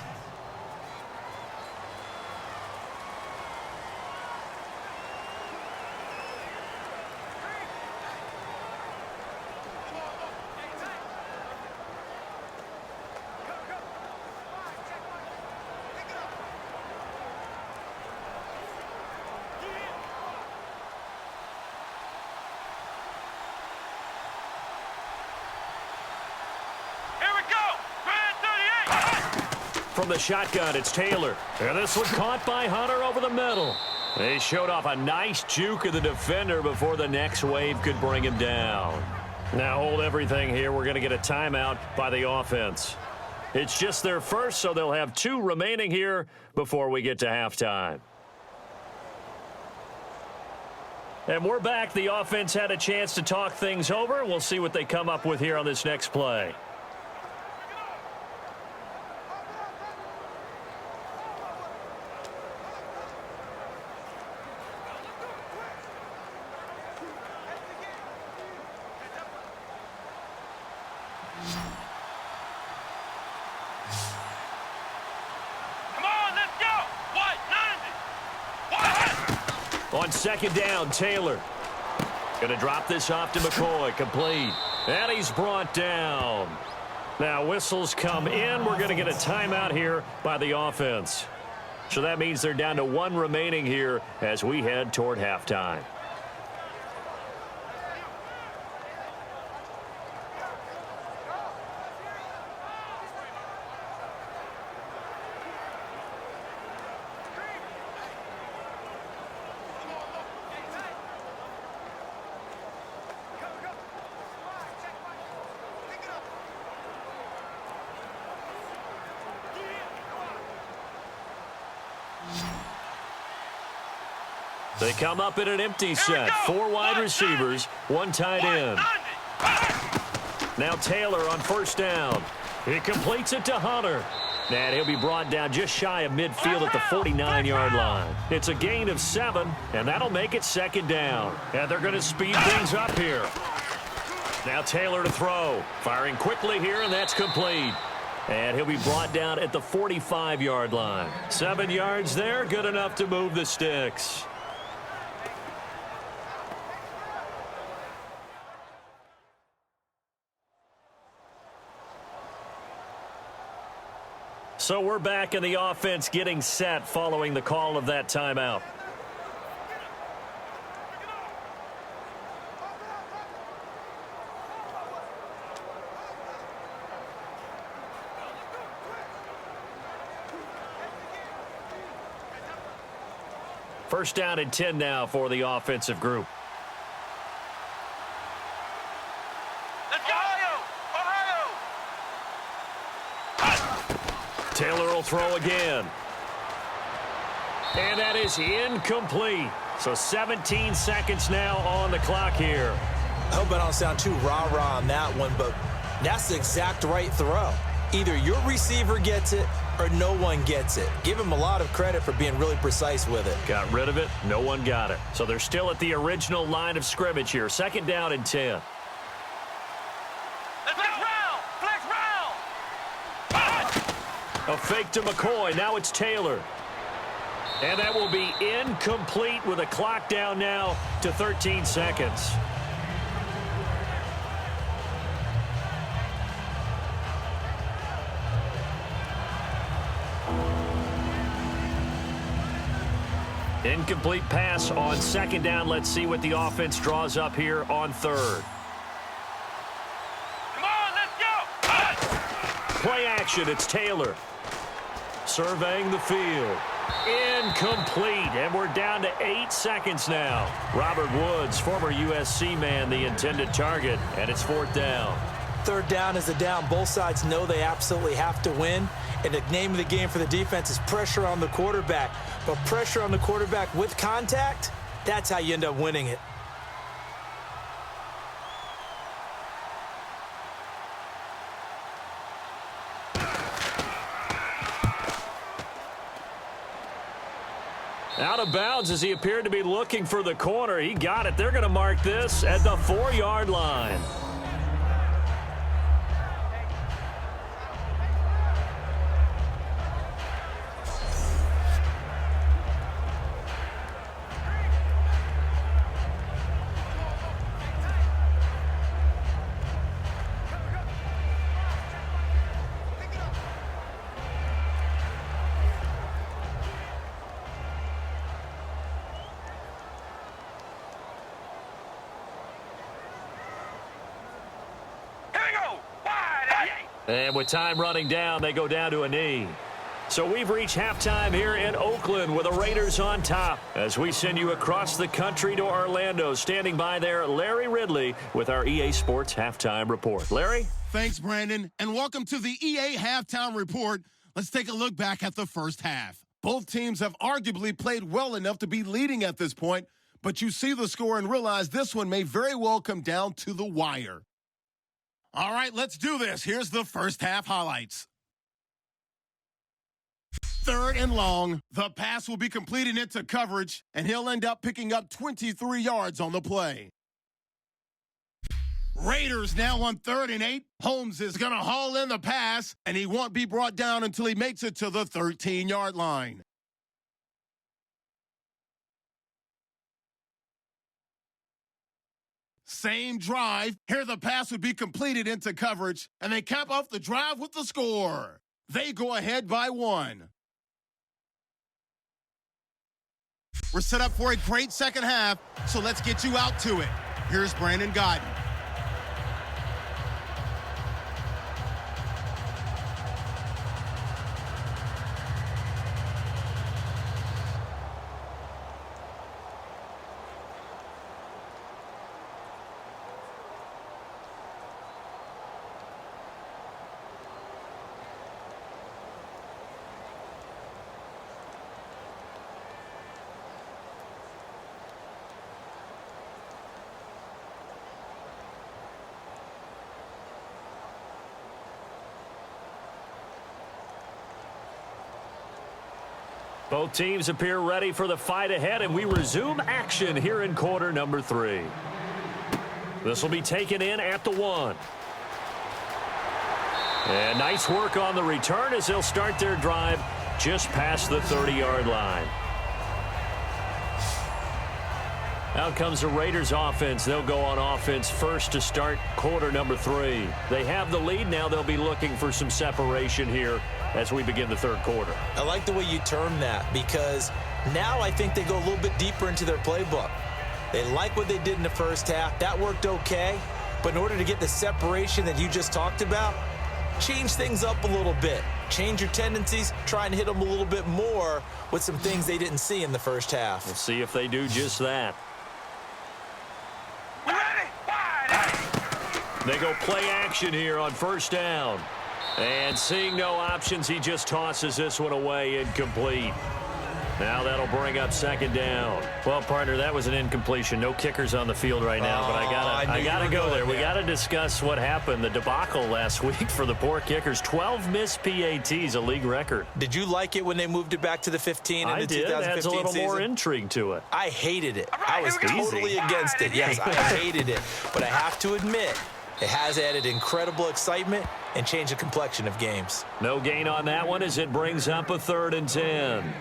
B: From the shotgun, it's Taylor. And this one caught by Hunter over the middle. They showed off a nice juke of the defender before the next wave could bring him down. Now hold everything here. We're going to get a timeout by the offense. It's just their first, so they'll have 2 remaining here before we get to halftime. And we're back. The offense had a chance to talk things over. We'll see what they come up with here on this next play. On second down, Taylor. Going to drop this off to McCoy. Complete. And he's brought down. Now whistles come in. We're going to get a timeout here by the offense. So that means they're down to 1 remaining here as we head toward halftime. They come up in an empty set. 4 wide receivers, 1 tight end. Now Taylor on first down. He completes it to Hunter. And he'll be brought down just shy of midfield at the 49-yard line. It's a gain of 7, and that'll make it second down. And they're going to speed things up here. Now Taylor to throw. Firing quickly here, and that's complete. And he'll be brought down at the 45-yard line. 7 yards there, good enough to move the sticks. So we're back in the offense getting set following the call of that timeout. First down and 10 now for the offensive group. Taylor will throw again. And that is incomplete. So 17 seconds now on the clock here.
E: I hope I don't sound too rah-rah on that one, but that's the exact right throw. Either your receiver gets it or no one gets it. Give him a lot of credit for being really precise with it.
B: Got rid of it. No one got it. So they're still at the original line of scrimmage here. Second down and 10. A fake to McCoy. Now it's Taylor. And that will be incomplete with a clock down now to 13 seconds. Incomplete pass on second down. Let's see what the offense draws up here on third.
D: Come on, let's go!
B: Play action, it's Taylor. Surveying the field. Incomplete, and we're down to 8 seconds now. Robert Woods, former USC man, the intended target, and it's 4th down.
E: Third down is a down. Both sides know they absolutely have to win. And the name of the game for the defense is pressure on the quarterback. But pressure on the quarterback with contact, that's how you end up winning it.
B: Out of bounds as he appeared to be looking for the corner. He got it. They're going to mark this at the 4-yard line. And with time running down, they go down to a knee. So we've reached halftime here in Oakland with the Raiders on top. As we send you across the country to Orlando, standing by there, Larry Ridley with our EA Sports Halftime Report. Larry?
A: Thanks, Brandon, and welcome to the EA Halftime Report. Let's take a look back at the first half. Both teams have arguably played well enough to be leading at this point, but you see the score and realize this one may very well come down to the wire. All right, let's do this. Here's the first half highlights. 3rd and long. The pass will be completed into coverage, and he'll end up picking up 23 yards on the play. Raiders now on 3rd and 8. Holmes is going to haul in the pass, and he won't be brought down until he makes it to the 13-yard line. Same drive. Here the pass would be completed into coverage, and they cap off the drive with the score. They go ahead by 1. We're set up for a great second half, so let's get you out to it. Here's Brandon Godden.
B: Both teams appear ready for the fight ahead, and we resume action here in quarter number 3. This will be taken in at the 1. And nice work on the return as they'll start their drive just past the 30-yard line. Out comes the Raiders offense. They'll go on offense first to start quarter number 3. They have the lead now. They'll be looking for some separation here as we begin the third quarter.
E: I like the way you term that, because now I think they go a little bit deeper into their playbook. They like what they did in the first half. That worked okay. But in order to get the separation that you just talked about, change things up a little bit. Change your tendencies. Try and hit them a little bit more with some things they didn't see in the first half.
B: We'll see if they do just that. They go play action here on first down. And seeing no options, he just tosses this one away, incomplete. Now that'll bring up second down. Well, partner, that was an incompletion. No kickers on the field right now, but I gotta go there. We gotta discuss what happened, the debacle last week for the poor kickers. 12 missed PATs, a league record.
E: Did you like it when they moved it back to the 15 in the 2015 season?
B: I did. Adds a little more intrigue to it.
E: I hated it. I was totally against it. Yes, I hated it. But I have to admit, it has added incredible excitement and changed the complexion of games.
B: No gain on that one as it brings up a 3rd and 10.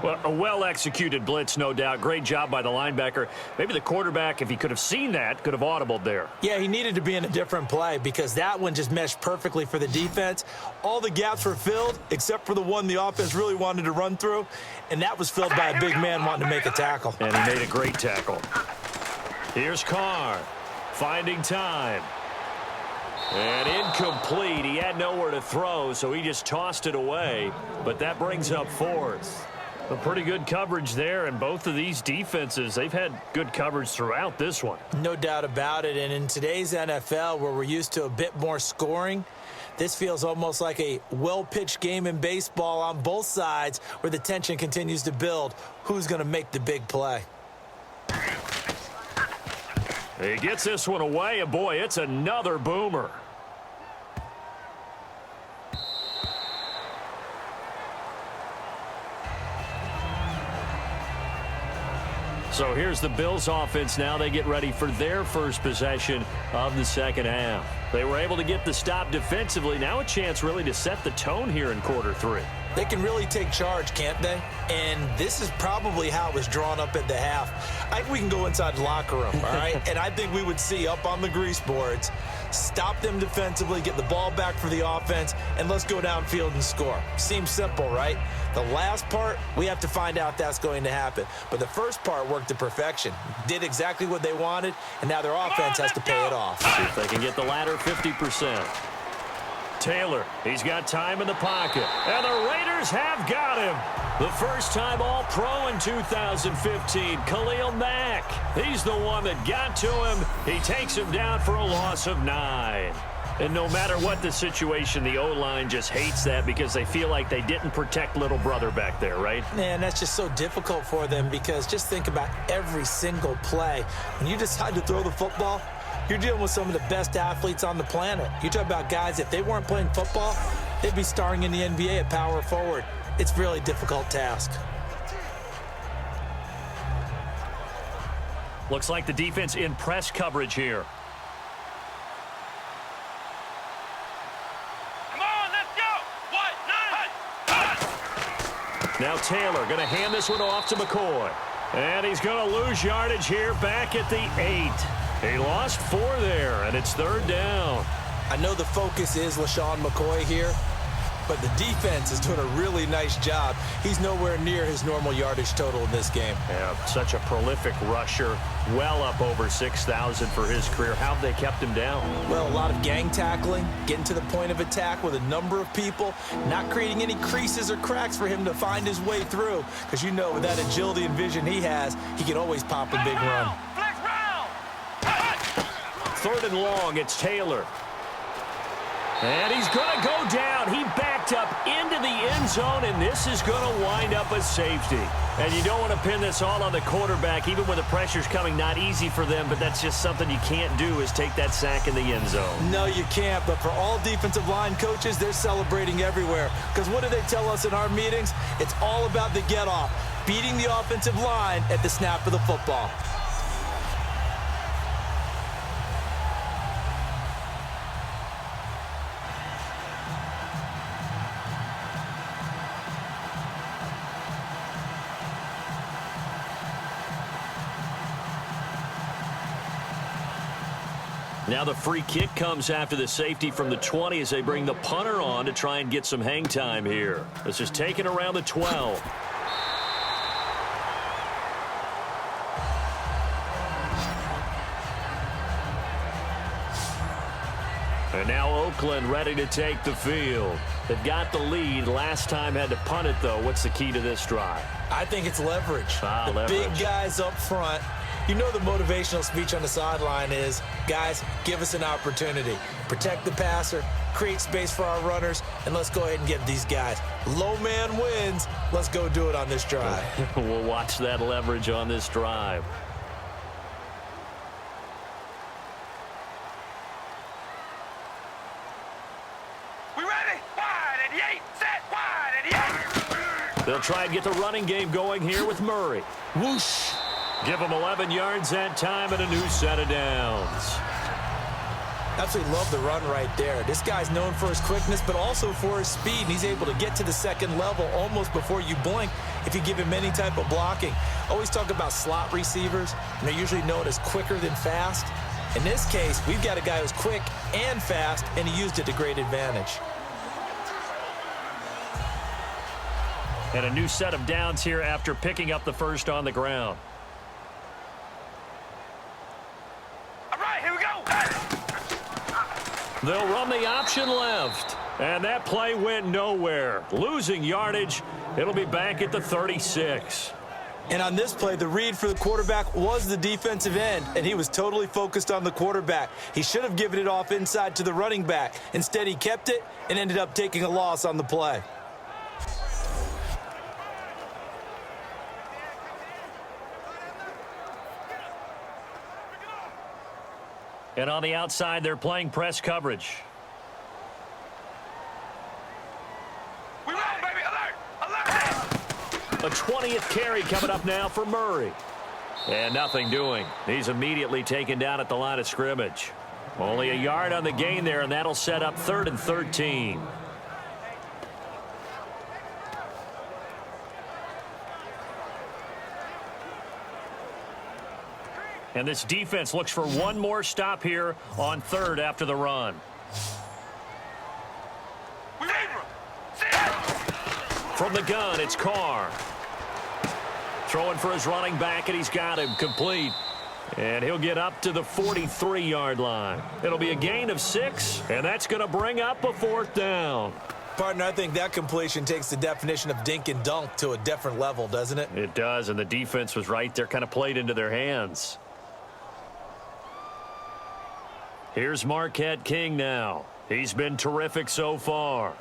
B: Well, a well-executed blitz, no doubt. Great job by the linebacker. Maybe the quarterback, if he could have seen that, could have audibled there.
E: Yeah, he needed to be in a different play because that one just meshed perfectly for the defense. All the gaps were filled except for the one the offense really wanted to run through, and that was filled by a big man wanting to make a tackle.
B: And he made a great tackle. Here's Carr, finding time. And incomplete. He had nowhere to throw, so he just tossed it away. But that brings up fourth. A pretty good coverage there, and both of these defenses, they've had good coverage throughout this one.
E: No doubt about it, and in today's NFL, where we're used to a bit more scoring, this feels almost like a well-pitched game in baseball on both sides where the tension continues to build. Who's going to make the big play?
B: He gets this one away, and boy, it's another boomer. So here's the Bills offense now. They get ready for their first possession of the second half. They were able to get the stop defensively. Now a chance really to set the tone here in quarter three.
E: They can really take charge, can't they? And this is probably how it was drawn up at the half. I think we can go inside the locker room, all right? And I think we would see up on the grease boards, stop them defensively, get the ball back for the offense, and let's go downfield and score. Seems simple, right? The last part, we have to find out if that's going to happen. But the first part worked to perfection. Did exactly what they wanted, and now their offense has to pay it off.
B: See if they can get the latter 50%. Taylor, he's got time in the pocket. And the Raiders have got him. The first time All-Pro in 2015, Khalil Mack. He's the one that got to him. He takes him down for a loss of 9. And no matter what the situation, the O-line just hates that because they feel like they didn't protect little brother back there, right?
E: Man, that's just so difficult for them because just think about every single play. When you decide to throw the football, you're dealing with some of the best athletes on the planet. You talk about guys, if they weren't playing football, they'd be starring in the NBA at power forward. It's a really difficult task.
B: Looks like the defense in press coverage here.
D: Come on, let's go. 1, 9, 1.
B: Now Taylor going to hand this one off to McCoy. And he's going to lose yardage here back at the 8. He lost 4 there, and it's 3rd down.
E: I know the focus is LaShawn McCoy here, but the defense is doing a really nice job. He's nowhere near his normal yardage total in this game.
B: Yeah, such a prolific rusher, well up over 6,000 for his career. How have they kept him down?
E: Well, a lot of gang tackling, getting to the point of attack with a number of people, not creating any creases or cracks for him to find his way through. Because you know, with that agility and vision he has, he can always pop a big run.
B: 3rd and long, it's Taylor. And he's going to go down. He backed up into the end zone, and this is going to wind up a safety. And you don't want to pin this all on the quarterback, even when the pressure's coming. Not easy for them, but that's just something you can't do is take that sack in the end zone.
E: No, you can't, but for all defensive line coaches, they're celebrating everywhere. Because what do they tell us in our meetings? It's all about the get-off, beating the offensive line at the snap of the football.
B: Now the free kick comes after the safety from the 20 as they bring the punter on to try and get some hang time here. This is taken around the 12. And now Oakland ready to take the field. They've got the lead. Last time had to punt it, though. What's the key to this drive?
E: I think it's leverage. The big guys up front. You know the motivational speech on the sideline is, guys, give us an opportunity. Protect the passer, create space for our runners, and let's go ahead and get these guys. Low man wins. Let's go do it on this drive.
B: We'll watch that leverage on this drive.
D: We ready? Wide and 8. Set wide and 8.
B: They'll try and get the running game going here with Murray. Whoosh. Give them 11 yards that time and a new set of downs.
E: Absolutely love the run right there. This guy's known for his quickness, but also for his speed. And he's able to get to the second level almost before you blink if you give him any type of blocking. Always talk about slot receivers, and they're usually known as quicker than fast. In this case, we've got a guy who's quick and fast, and he used it to great advantage.
B: And a new set of downs here after picking up the first on the ground.
D: All right, here we go.
B: They'll run the option left. And that play went nowhere. Losing yardage. It'll be back at the 36.
E: And on this play, the read for the quarterback was the defensive end, and he was totally focused on the quarterback. He should have given it off inside to the running back. Instead, he kept it and ended up taking a loss on the play.
B: And on the outside, they're playing press coverage.
D: We roll, baby. Alert! Alert!
B: A 20th carry coming up now for Murray. And nothing doing. He's immediately taken down at the line of scrimmage. Only a yard on the gain there, and that'll set up 3rd and 13. And this defense looks for one more stop here on 3rd after the run. From the gun, it's Carr. Throwing for his running back, and he's got him complete. And he'll get up to the 43-yard line. It'll be a gain of 6, and that's going to bring up a 4th down.
E: Partner, I think that completion takes the definition of dink and dunk to a different level, doesn't it?
B: It does, and the defense was right there, kind of played into their hands. Here's Marquette King now. He's been terrific so far.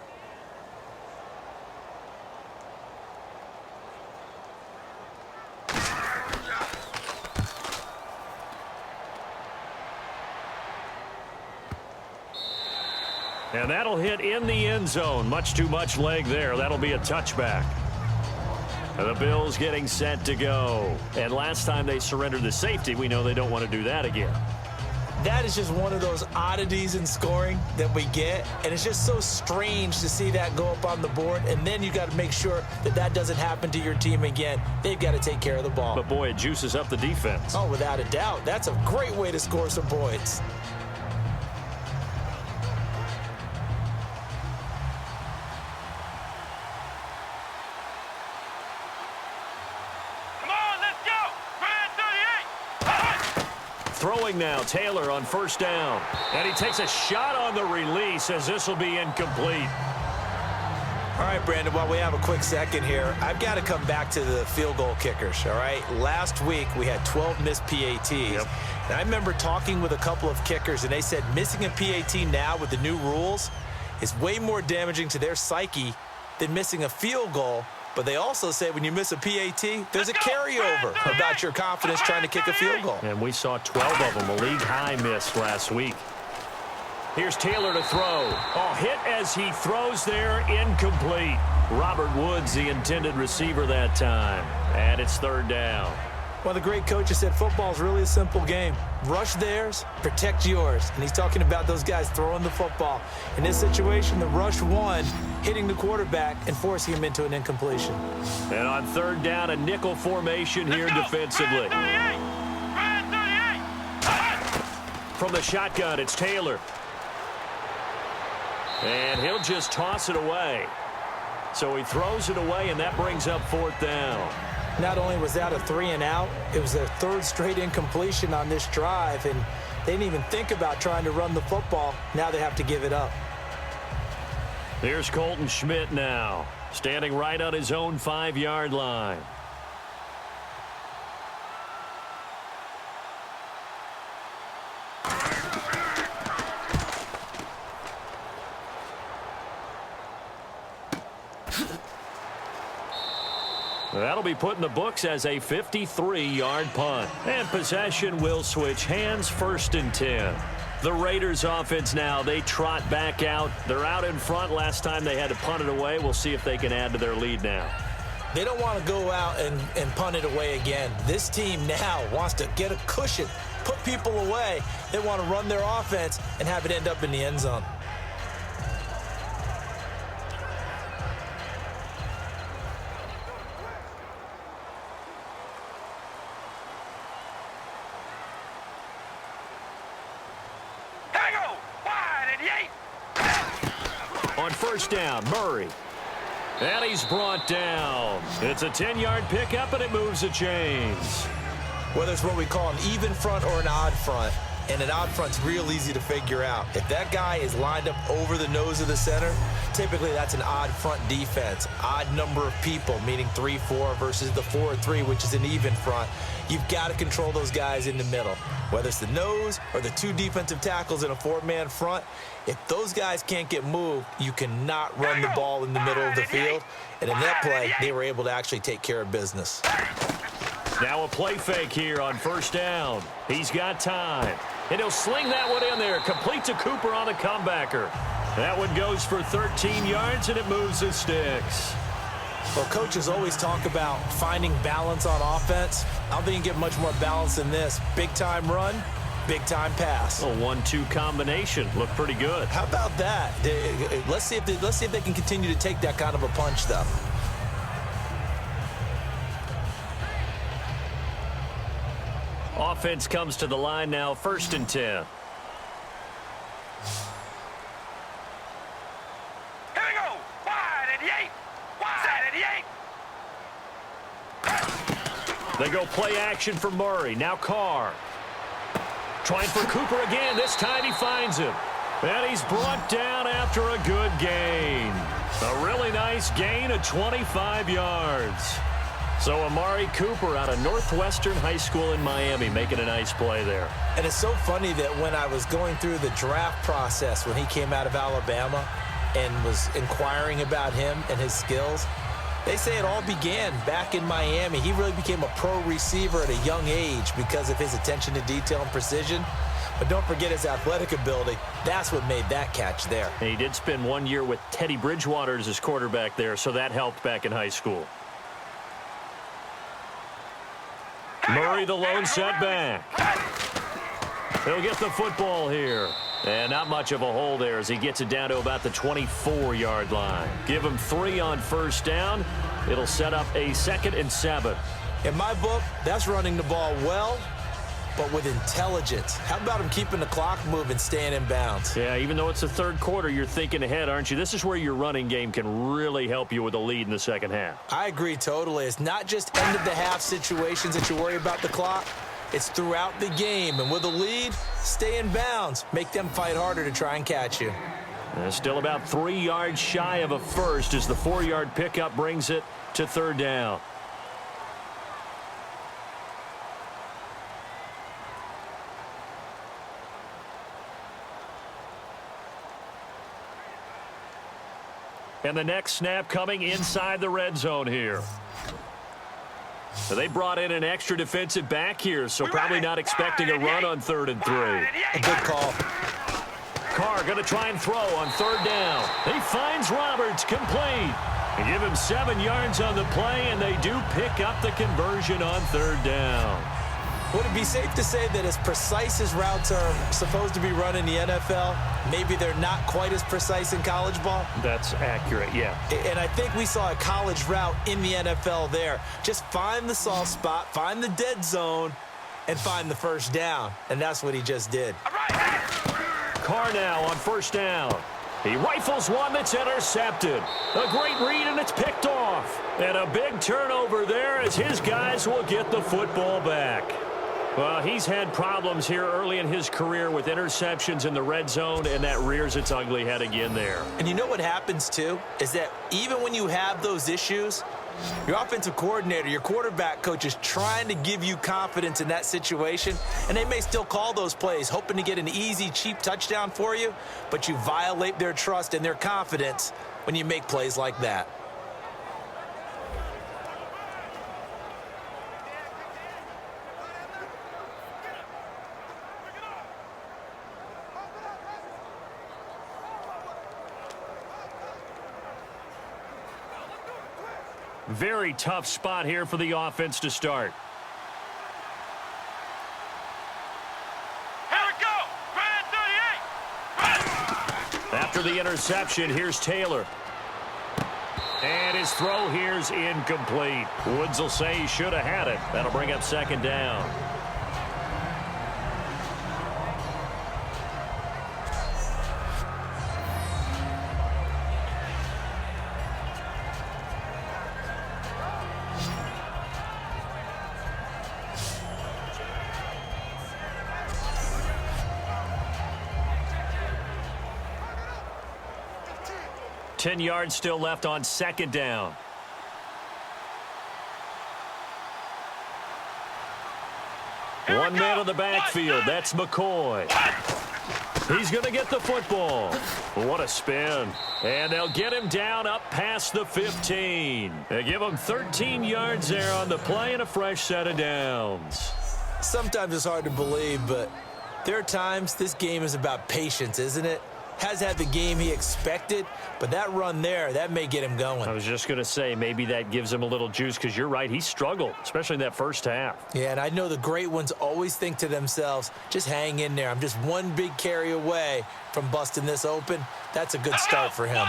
B: And that'll hit in the end zone. Much too much leg there. That'll be a touchback. And the Bills getting set to go. And last time they surrendered the safety, we know they don't want to do that again.
E: That is just one of those oddities in scoring that we get, and it's just so strange to see that go up on the board, and then you got to make sure that that doesn't happen to your team again. They've got to take care of the ball.
B: But, boy, it juices up the defense.
E: Oh, without a doubt. That's a great way to score some points.
B: Throwing now, Taylor on 1st down. And he takes a shot on the release as this will be incomplete.
E: All right, Brandon, while we have a quick second here, I've got to come back to the field goal kickers, all right? Last week, we had 12 missed PATs.
B: Yep.
E: And I remember talking with a couple of kickers, and they said missing a PAT now with the new rules is way more damaging to their psyche than missing a field goal. But they also say when you miss a PAT, there's a carryover about your confidence trying to kick a field goal.
B: And we saw 12 of them, a league-high miss last week. Here's Taylor to throw. Oh, hit as he throws there, incomplete. Robert Woods, the intended receiver that time. And it's 3rd down.
E: Well, the great coach has said football is really a simple game. Rush theirs, protect yours. And he's talking about those guys throwing the football. In this situation, the rush won, hitting the quarterback and forcing him into an incompletion.
B: And on 3rd down, a nickel formation here defensively. From the shotgun, it's Taylor. And he'll just toss it away. So he throws it away, and that brings up 4th down.
E: Not only was that a 3 and out, it was their 3rd straight incompletion on this drive, and they didn't even think about trying to run the football. Now they have to give it up.
B: Here's Colton Schmidt now, standing right on his own 5-yard line. That'll be put in the books as a 53-yard punt. And possession will switch hands, 1st and 10. The Raiders offense now, they trot back out. They're out in front. Last time they had to punt it away. We'll see if they can add to their lead now.
E: They don't want to go out and punt it away again. This team now wants to get a cushion, put people away. They want to run their offense and have it end up in the end zone.
B: On first down, Murray. And he's brought down. It's a 10-yard pickup, and it moves the chains.
E: Whether it's what we call an even front or an odd front, and an odd front's real easy to figure out. If that guy is lined up over the nose of the center, typically that's an odd front defense. Odd number of people, meaning 3-4 versus the 4-3, which is an even front. You've got to control those guys in the middle. Whether it's the nose or the two defensive tackles in a four-man front, if those guys can't get moved, you cannot run the ball in the middle of the field. And in that play, they were able to actually take care of business.
B: Now a play fake here on first down. He's got time. And he'll sling that one in there. Complete to Cooper on the comebacker. That one goes for 13 yards, and it moves the sticks.
E: Well, coaches always talk about finding balance on offense. I don't think you can get much more balance than this. Big-time run, big-time pass.
B: A 1-2 combination. Looked pretty good.
E: How about that? Let's see if they can continue to take that kind of a punch, though.
B: Offense comes to the line now, 1st and 10.
D: Here we go. Wide at the 8. Wide at the 8.
B: They go play action for Murray. Now Carr. Trying for Cooper again. This time he finds him. And he's brought down after a good gain. A really nice gain of 25 yards. So Amari Cooper out of Northwestern High School in Miami making a nice play there.
E: And it's so funny that when I was going through the draft process when he came out of Alabama and was inquiring about him and his skills, they say it all began back in Miami. He really became a pro receiver at a young age because of his attention to detail and precision. But don't forget his athletic ability. That's what made that catch there.
B: And he did spend 1 year with Teddy Bridgewater as his quarterback there, so that helped back in high school. Murray, the lone setback. He'll get the football here. And not much of a hole there as he gets it down to about the 24-yard line. Give him 3 on first down. It'll set up a 2nd and 7.
E: In my book, that's running the ball well, but with intelligence. How about him keeping the clock moving, staying in bounds?
B: Yeah, even though it's the third quarter, you're thinking ahead, aren't you? This is where your running game can really help you with a lead in the second half.
E: I agree totally. It's not just end-of-the-half situations that you worry about the clock. It's throughout the game. And with a lead, stay in bounds. Make them fight harder to try and catch you.
B: Still about 3 yards shy of a first as the 4-yard pickup brings it to 3rd down. And the next snap coming inside the red zone here. So they brought in an extra defensive back here, so probably not expecting a run on 3rd and 3.
E: A good call.
B: Carr going to try and throw on 3rd down. He finds Roberts complete. They give him 7 yards on the play, and they do pick up the conversion on 3rd down.
E: Would it be safe to say that as precise as routes are supposed to be run in the NFL, maybe they're not quite as precise in college ball?
B: That's accurate, yeah.
E: And I think we saw a college route in the NFL there. Just find the soft spot, find the dead zone, and find the first down. And that's what he just did.
B: Carr now on 1st down. He rifles one that's intercepted. A great read, and it's picked off. And a big turnover there as his guys will get the football back. Well, he's had problems here early in his career with interceptions in the red zone, and that rears its ugly head again there.
E: And you know what happens, too, is that even when you have those issues, your offensive coordinator, your quarterback coach is trying to give you confidence in that situation, and they may still call those plays, hoping to get an easy, cheap touchdown for you, but you violate their trust and their confidence when you make plays like that.
B: Very tough spot here for the offense to start. after the interception. Here's Taylor. And his throw here's incomplete. Woods will say he should have had it. That'll bring up second down. Ten yards still left on second down. One man on the backfield. That's McCoy. He's going to get the football. What a spin. And they'll get him down up past the 15. They give him 13 yards there on the play and a fresh set of downs.
E: Sometimes it's hard to believe, but there are times this game is about patience, isn't it? Has had the game he expected, but that run there, that may get him going.
B: I was just going to say, maybe that gives him a little juice because you're right, he struggled, especially in that first half.
E: Yeah, and I know the great ones always think to themselves, just hang in there. I'm just one big carry away from busting this open. That's a good start for him.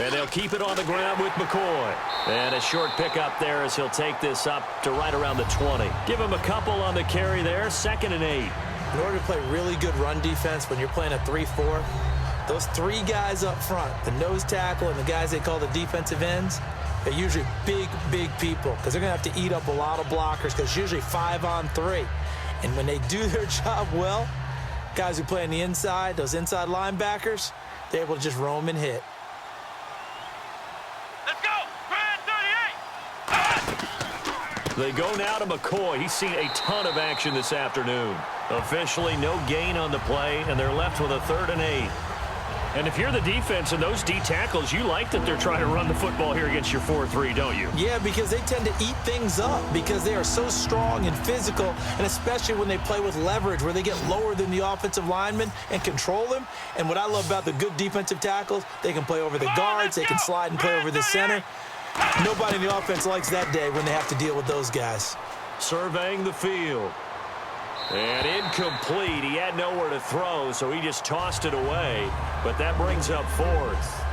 B: And they'll keep it on the ground with McCoy. And a short pickup there as he'll take this up to right around the 20. Give him a couple on the carry there, 2nd and 8.
E: In order to play really good run defense when you're playing a 3-4, those three guys up front, the nose tackle and the guys they call the defensive ends, they're usually big, big people because they're going to have to eat up a lot of blockers because it's usually 5-on-3. And when they do their job well, guys who play on the inside, those inside linebackers, they're able to just roam and hit.
B: They go now to McCoy. He's seen a ton of action this afternoon. Officially no gain on the play, and they're left with a 3rd and 8. And if you're the defense and those D tackles, you like that they're trying to run the football here against your 4-3, don't you?
E: Yeah, because they tend to eat things up because they are so strong and physical, and especially when they play with leverage where they get lower than the offensive linemen and control them. And what I love about the good defensive tackles, they can play over the guards, they can slide and play over the center. Nobody in the offense likes that day when they have to deal with those guys.
B: Surveying the field. And incomplete. He had nowhere to throw, so he just tossed it away. But that brings up 4th.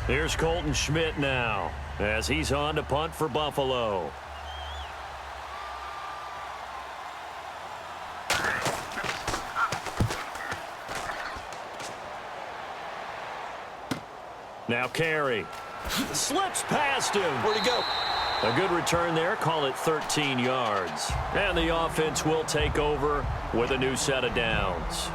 B: Here's Colton Schmidt now as he's on to punt for Buffalo. Now Carey slips past him.
E: Where'd he go?
B: A good return there. Call it 13 yards. And the offense will take over with a new set of downs.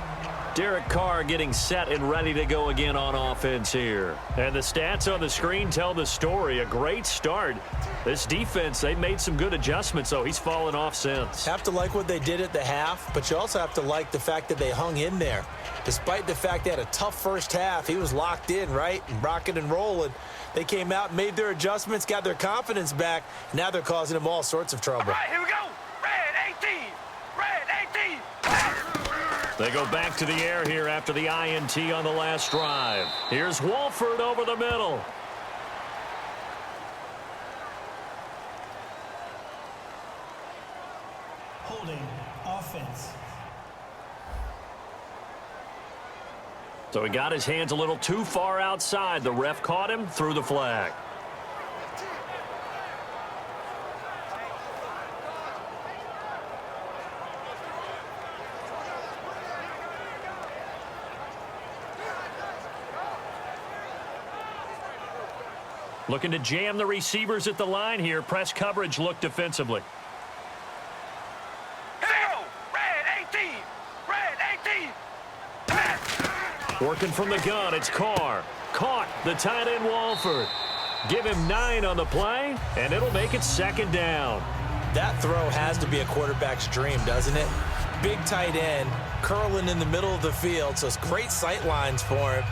B: Derek Carr getting set and ready to go again on offense here. And the stats on the screen tell the story. A great start. This defense, they've made some good adjustments, though. He's fallen off since.
E: Have to like what they did at the half, but you also have to like the fact that they hung in there. Despite the fact they had a tough first half, he was locked in, right? And rocking and rolling. They came out, made their adjustments, got their confidence back. Now they're causing him all sorts of trouble.
D: All right, here we go. Red 18. Red 18.
B: They go back to the air here after the INT on the last drive. Here's Wolford over the middle.
F: Holding offense.
B: So he got his hands a little too far outside. The ref caught him, threw the flag. Looking to jam the receivers at the line here. Press coverage look defensively.
D: Red 18. Red 18.
B: Working from the gun, it's Carr. Caught the tight end Wolford. Give him 9 on the play, and it'll make it 2nd down.
E: That throw has to be a quarterback's dream, doesn't it? Big tight end, curling in the middle of the field, so it's great sight lines for him.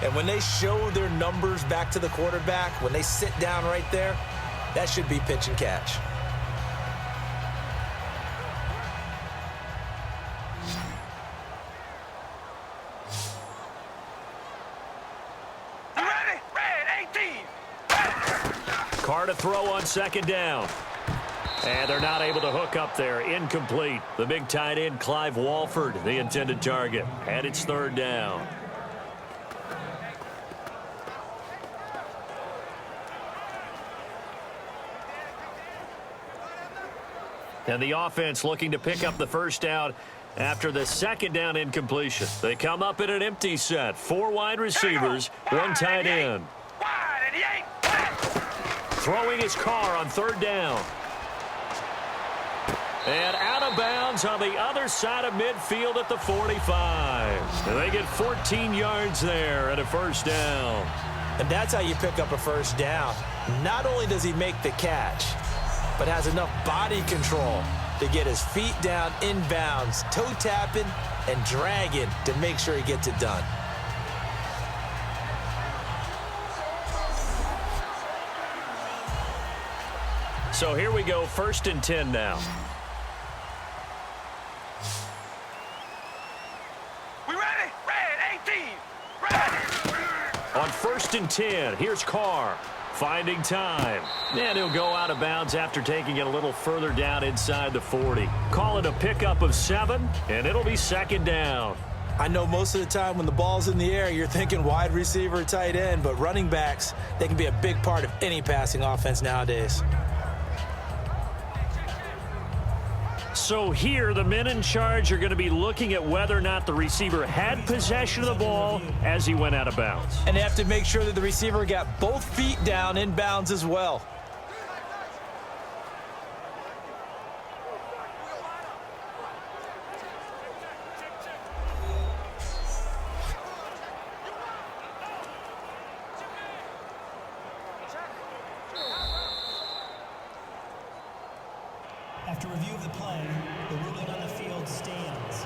E: And when they show their numbers back to the quarterback, when they sit down right there, that should be pitch and catch.
D: You ready? Red
B: throw on second down. And they're not able to hook up there. Incomplete. The big tight end, Clive Walford, the intended target. And it's third down. And the offense looking to pick up the first down after the second down incompletion. They come up in an empty set. 4 wide receivers, 1 tight end. Throwing his car on third down. And out of bounds on the other side of midfield at the 45. And they get 14 yards there and a first down.
E: And that's how you pick up a first down. Not only does he make the catch, but has enough body control to get his feet down inbounds, toe tapping and dragging to make sure he gets it done.
B: So here we go, 1st and 10 now.
D: We ready? Red 18. Ready.
B: On 1st and 10, here's Carr. Finding time. And he'll go out of bounds after taking it a little further down inside the 40. Call it a pickup of 7, and it'll be second down.
E: I know most of the time when the ball's in the air, you're thinking wide receiver, tight end, but running backs, they can be a big part of any passing offense nowadays.
B: So here, the men in charge are going to be looking at whether or not the receiver had possession of the ball as he went out of bounds.
E: And they have to make sure that the receiver got both feet down in bounds as well.
F: After review of the play, the ruling on the field stands.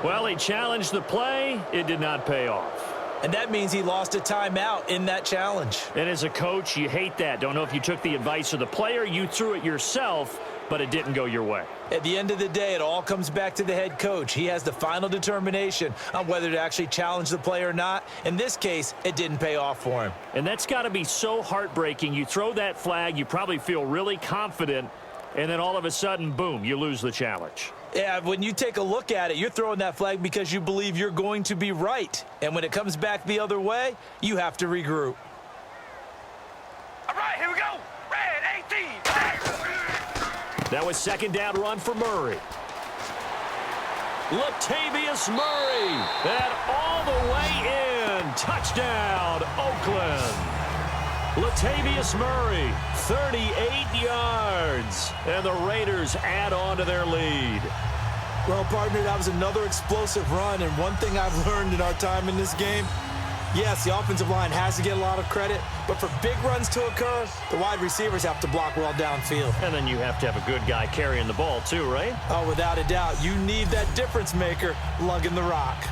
B: Well, he challenged the play. It did not pay off.
E: And that means he lost a timeout in that challenge.
B: And as a coach, you hate that. Don't know if you took the advice of the player, you threw it yourself, but it didn't go your way.
E: At the end of the day, it all comes back to the head coach. He has the final determination on whether to actually challenge the play or not. In this case, it didn't pay off for him.
B: And that's got to be so heartbreaking. You throw that flag, you probably feel really confident, and then all of a sudden, boom, you lose the challenge.
E: Yeah, when you take a look at it, you're throwing that flag because you believe you're going to be right. And when it comes back the other way, you have to regroup.
D: All right, here we go. Red 18.
B: That was second down run for Murray. Latavius Murray. And all the way in. Touchdown, Oakland. Latavius Murray, 38 yards. And the Raiders add on to their lead.
E: Well, partner, that was another explosive run. And one thing I've learned in our time in this game, yes, the offensive line has to get a lot of credit, but for big runs to occur, the wide receivers have to block well downfield.
B: And then you have to have a good guy carrying the ball too, right?
E: Oh, without a doubt. You need that difference maker lugging the rock.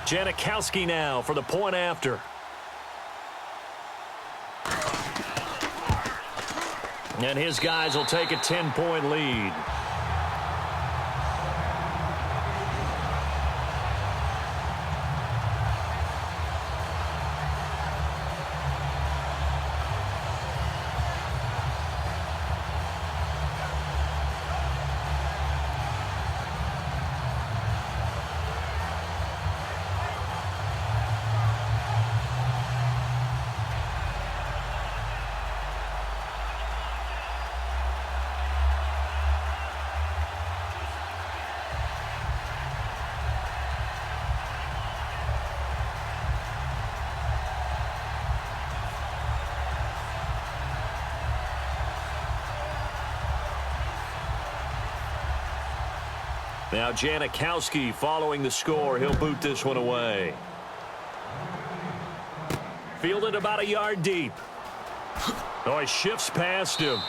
B: Janikowski now for the point after. And his guys will take a 10-point lead. Now Janikowski following the score. He'll boot this one away. Fielded about a yard deep. Oh, he shifts past him.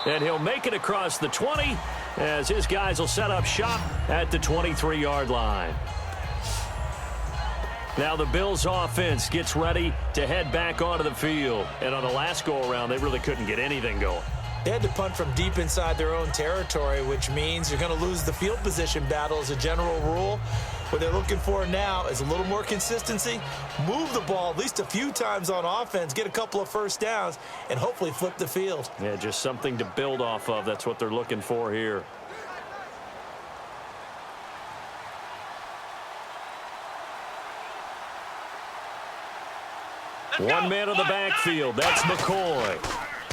B: And he'll make it across the 20 as his guys will set up shop at the 23-yard line. Now the Bills offense gets ready to head back onto the field. And on the last go-around, they really couldn't get anything going.
E: They had to punt from deep inside their own territory, which means you're going to lose the field position battle as a general rule. What they're looking for now is a little more consistency, move the ball at least a few times on offense, get a couple of first downs, and hopefully flip the field.
B: Yeah, just something to build off of. That's what they're looking for here. One man in the backfield. That's McCoy.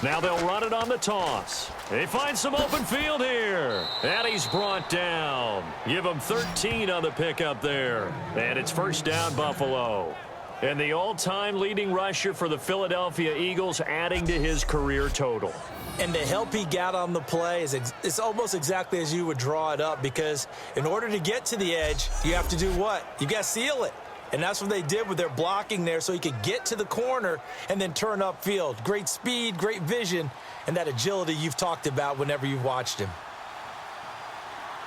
B: Now they'll run it on the toss. They find some open field here. And he's brought down. Give him 13 on the pickup there. And it's first down, Buffalo. And the all-time leading rusher for the Philadelphia Eagles adding to his career total.
E: And the help he got on the play is almost exactly as you would draw it up, because in order to get to the edge, you have to do what? You got to seal it. And that's what they did with their blocking there, so he could get to the corner and then turn upfield. Great speed, great vision, and that agility you've talked about whenever you've watched him.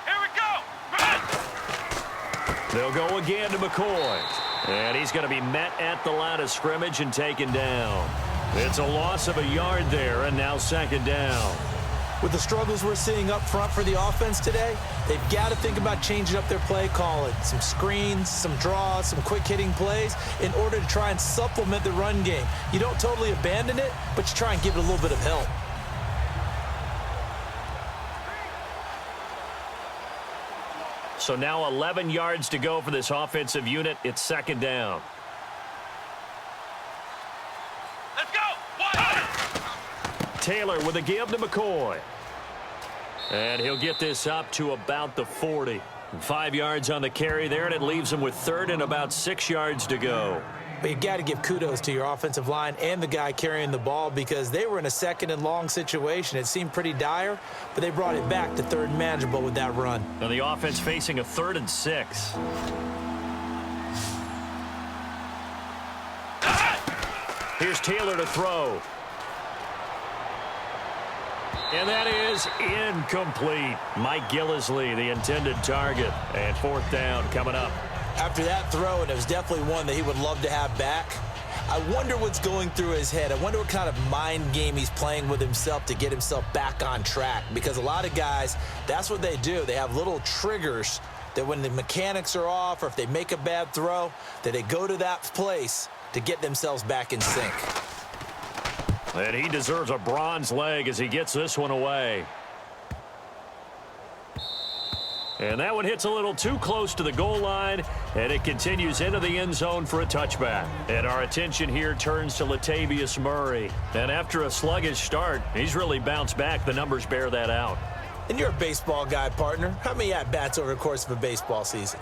D: Here we go.
B: They'll go again to McCoy. And he's going to be met at the line of scrimmage and taken down. It's a loss of a yard there, and now second down.
E: With the struggles we're seeing up front for the offense today, they've got to think about changing up their play calling. Some screens, some draws, some quick-hitting plays in order to try and supplement the run game. You don't totally abandon it, but you try and give it a little bit of help.
B: So now 11 yards to go for this offensive unit. It's second down.
D: Let's go.
B: Taylor with a give to McCoy. And he'll get this up to about the 40. 5 yards on the carry there, and it leaves him with third and about 6 yards to go.
E: But you got to give kudos to your offensive line and the guy carrying the ball, because they were in a second and long situation. It seemed pretty dire, but they brought it back to third and manageable with that run.
B: And the offense facing a 3rd and 6. Here's Taylor to throw. And that is incomplete. Mike Gillislee, the intended target. And fourth down coming up.
E: After that throw, and it was definitely one that he would love to have back, I wonder what's going through his head. I wonder what kind of mind game he's playing with himself to get himself back on track. Because a lot of guys, that's what they do. They have little triggers that when the mechanics are off or if they make a bad throw, that they go to that place to get themselves back in sync.
B: And he deserves a bronze leg as he gets this one away. And that one hits a little too close to the goal line, and it continues into the end zone for a touchback. And our attention here turns to Latavius Murray. And after a sluggish start, he's really bounced back. The numbers bear that out.
E: And you're a baseball guy, partner. How many at-bats over the course of a baseball season?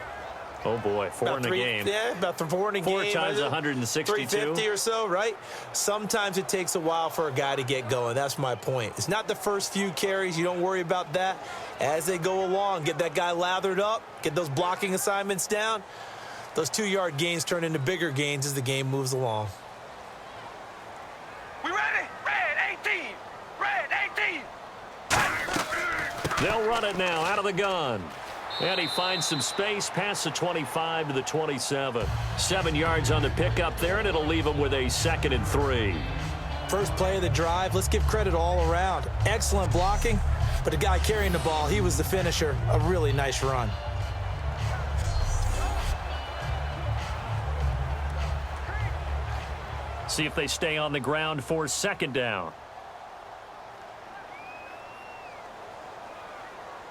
B: Oh, boy, four in a game.
E: Yeah, about 4 in a game.
B: 4 times 162.
E: 350 or so, right? Sometimes it takes a while for a guy to get going. That's my point. It's not the first few carries. You don't worry about that. As they go along, get that guy lathered up, get those blocking assignments down. Those 2-yard gains turn into bigger gains as the game moves along.
D: We ready? Red 18. Red 18.
B: They'll run it now out of the gun. And he finds some space past the 25 to the 27. 7 yards on the pickup there, and it'll leave him with a 2nd and 3.
E: First play of the drive, let's give credit all around. Excellent blocking, but the guy carrying the ball, he was the finisher. A really nice run.
B: See if they stay on the ground for second down.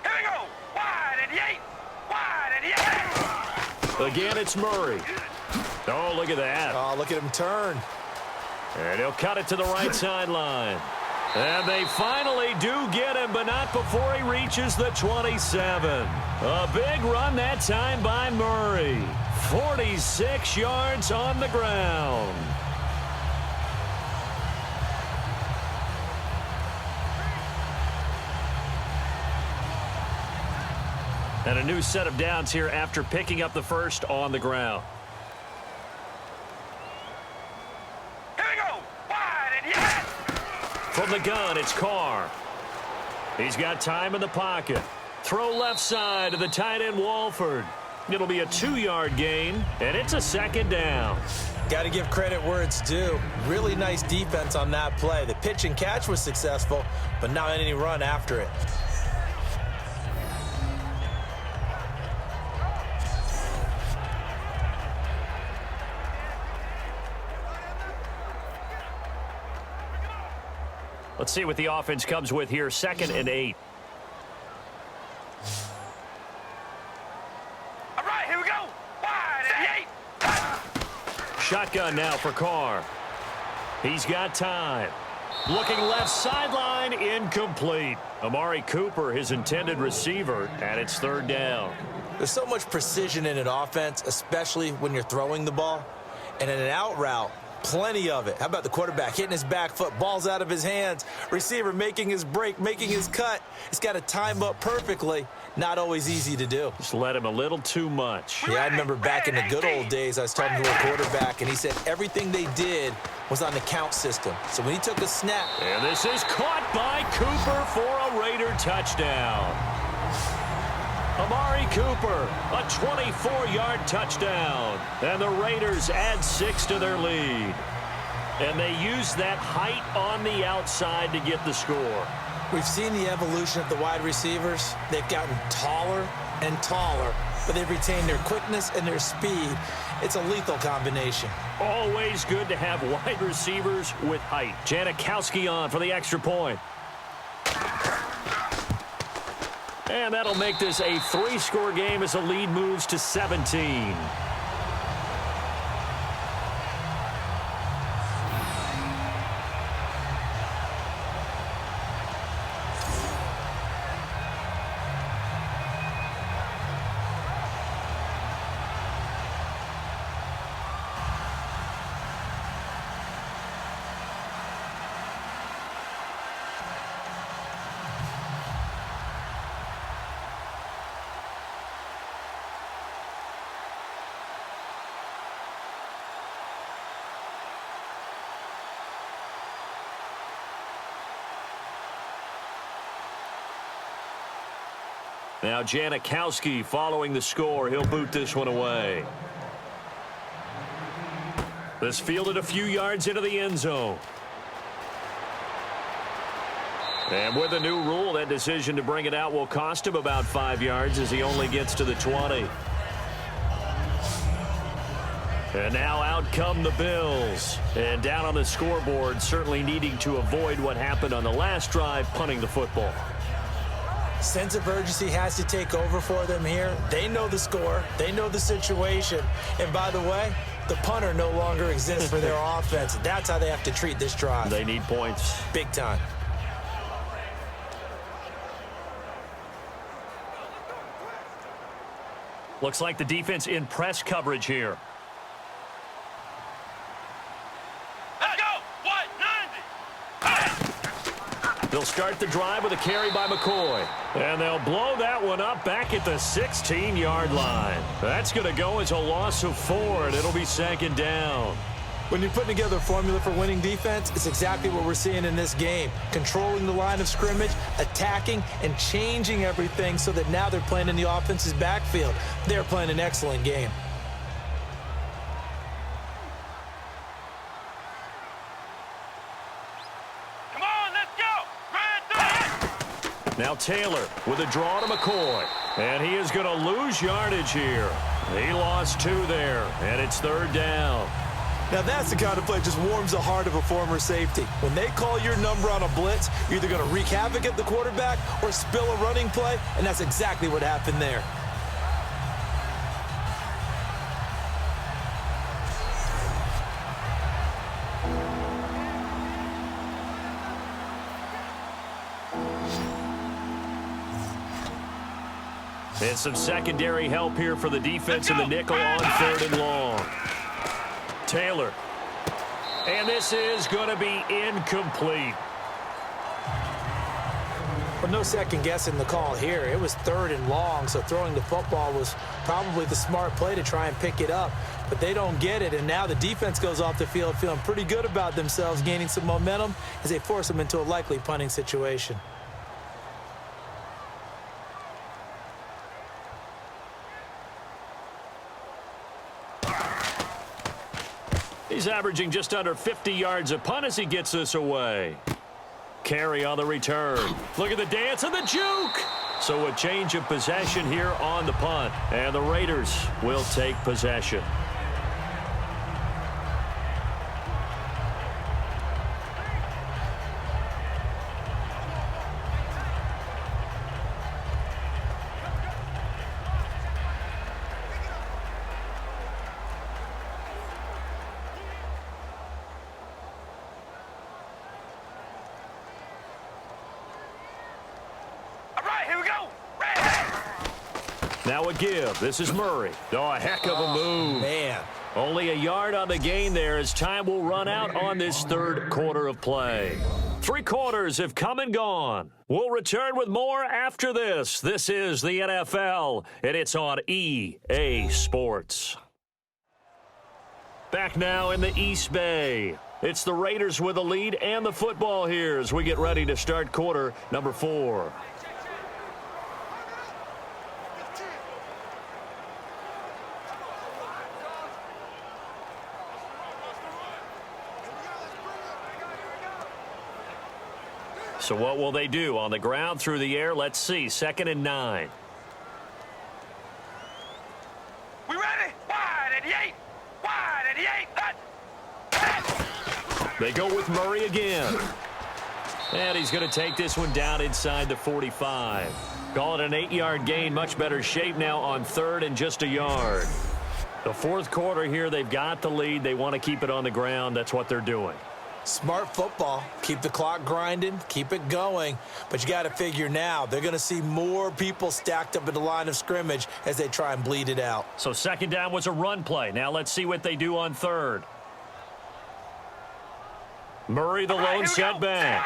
D: Here we go. Wide and yay. Wide and yay.
B: Again, it's Murray. Oh, look at that.
E: Oh, look at him turn.
B: And he'll cut it to the right sideline. And they finally do get him, but not before he reaches the 27. A big run that time by Murray. 46 yards on the ground. And a new set of downs here after picking up the first on the ground.
D: Here we go. Wide and yay.
B: From the gun, it's Carr. He's got time in the pocket. Throw left side to the tight end, Walford. It'll be a 2-yard gain, and it's a second down.
E: Got to give credit where it's due. Really nice defense on that play. The pitch and catch was successful, but not any run after it.
B: Let's see what the offense comes with here. 2nd and 8.
D: All right, here we go. Wide and 8.
B: Shotgun now for Carr. He's got time. Looking left sideline, incomplete. Amari Cooper, his intended receiver, and it's 3rd down.
E: There's so much precision in an offense, especially when you're throwing the ball. And in an out route, plenty of it. How about the quarterback hitting his back foot, ball's out of his hands, receiver making his break, making his cut. He's got to time up perfectly. Not always easy to do.
B: Just let him a little too much.
E: Yeah, I remember back in the good old days, I was talking to a quarterback, and he said everything they did was on the count system. So when he took a snap.
B: And this is caught by Cooper for a Raider touchdown. Amari Cooper, a 24-yard touchdown. And the Raiders add 6 to their lead. And they use that height on the outside to get the score.
E: We've seen the evolution of the wide receivers. They've gotten taller and taller, but they've retained their quickness and their speed. It's a lethal combination.
B: Always good to have wide receivers with height. Janikowski on for the extra point. And that'll make this a 3-score game as the lead moves to 17. Now Janikowski following the score. He'll boot this one away. This fielded a few yards into the end zone. And with the new rule, that decision to bring it out will cost him about 5 yards as he only gets to the 20. And now out come the Bills. And down on the scoreboard, certainly needing to avoid what happened on the last drive, punting the football.
E: Sense of urgency has to take over for them here. They know the score. They know the situation. And by the way, the punter no longer exists for their offense. That's how they have to treat this drive.
B: They need points.
E: Big time.
B: Looks like the defense in press coverage here.
D: Let's go. 190.
B: They'll start the drive with a carry by McCoy. And they'll blow that one up back at the 16-yard line. That's going to go as a loss of 4, and it'll be 2nd down.
E: When you're putting together a formula for winning defense, it's exactly what we're seeing in this game. Controlling the line of scrimmage, attacking, and changing everything so that now they're playing in the offense's backfield. They're playing an excellent game.
D: Come on, let's go.
B: Now Taylor with a draw to McCoy. And he is going to lose yardage here. He lost 2 there, and it's 3rd down.
E: Now that's the kind of play that just warms the heart of a former safety. When they call your number on a blitz, you're either going to wreak havoc at the quarterback or spill a running play, and that's exactly what happened there.
B: And some secondary help here for the defense in the nickel on 3rd and long. Taylor. And this is going to be incomplete.
E: Well, no second guessing the call here. It was 3rd and long, so throwing the football was probably the smart play to try and pick it up. But they don't get it, and now the defense goes off the field feeling pretty good about themselves, gaining some momentum as they force them into a likely punting situation.
B: He's averaging just under 50 yards a punt as he gets this away. Carry on the return. Look at the dance and the juke. So a change of possession here on the punt. And the Raiders will take possession. Now a give. This is Murray. Oh, a heck of a move.
C: Man.
B: Only a yard on the gain there as time will run out on this third quarter of play. 3 quarters have come and gone. We'll return with more after this. This is the NFL, and it's on EA Sports. Back now in the East Bay. It's the Raiders with the lead and the football here as we get ready to start quarter number 4. So what will they do? On the ground, through the air? Let's see. 2nd and 9.
D: We ready? Wide at the 8. Wide at the 8.
B: They go with Murray again. And he's going to take this one down inside the 45. Call it an 8-yard gain. Much better shape now on 3rd and just a yard. The 4th quarter here, they've got the lead. They want to keep it on the ground. That's what they're doing.
E: Smart football. Keep the clock grinding. Keep it going. But you got to figure now, they're going to see more people stacked up at the line of scrimmage as they try and bleed it out.
B: So 2nd down was a run play. Now let's see what they do on 3rd. Murray, the lone setback.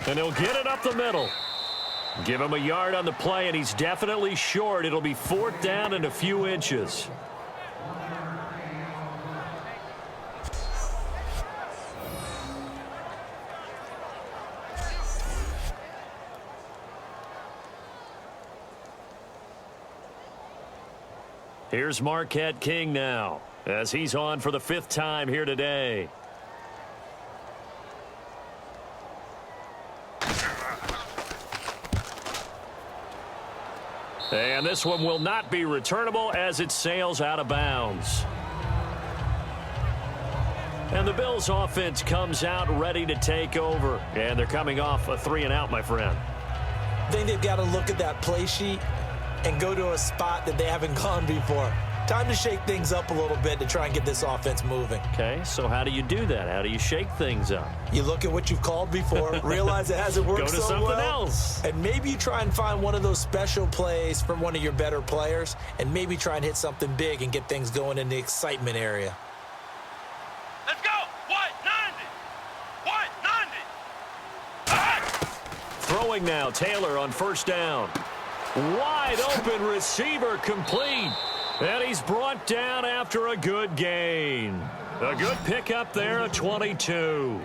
B: And he'll get it up the middle. Give him a yard on the play, and he's definitely short. It'll be 4th down and a few inches. Here's Marquette King now as he's on for the 5th time here today. And this one will not be returnable as it sails out of bounds. And the Bills offense comes out ready to take over. And they're coming off a 3-and-out, my friend.
E: I think they've got to look at that play sheet and go to a spot that they haven't gone before. Time to shake things up a little bit to try and get this offense moving.
B: Okay, so how do you do that? How do you shake things up?
E: You look at what you've called before, realize it hasn't worked so well.
B: Go to something else.
E: And maybe you try and find one of those special plays from one of your better players, and maybe try and hit something big and get things going in the excitement area.
D: Let's go. 190. 190.
B: Throwing now, Taylor on 1st down. Wide open receiver complete. And he's brought down after a good gain. A good pickup there at 22.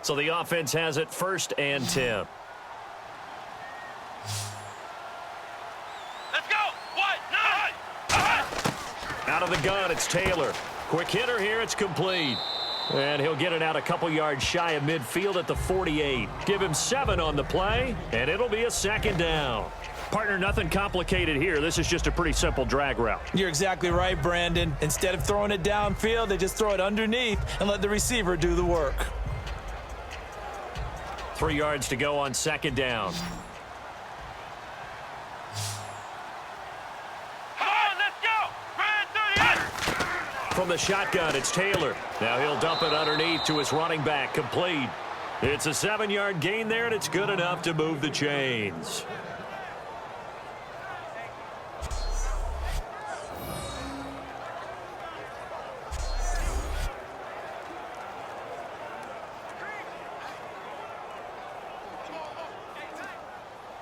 B: So the offense has it 1st and 10.
D: Let's go. 190.
B: Out of the gun, it's Taylor. Quick hitter here, it's complete. And he'll get it out a couple yards shy of midfield at the 48. Give him 7 on the play, and it'll be a 2nd down. Partner, nothing complicated here. This is just a pretty simple drag route.
E: You're exactly right, Brandon. Instead of throwing it downfield, they just throw it underneath and let the receiver do the work.
B: 3 yards to go on 2nd down.
D: Come on, let's go. Run through the end.
B: From the shotgun, it's Taylor. Now he'll dump it underneath to his running back, complete. It's a 7-yard gain there, and it's good enough to move the chains.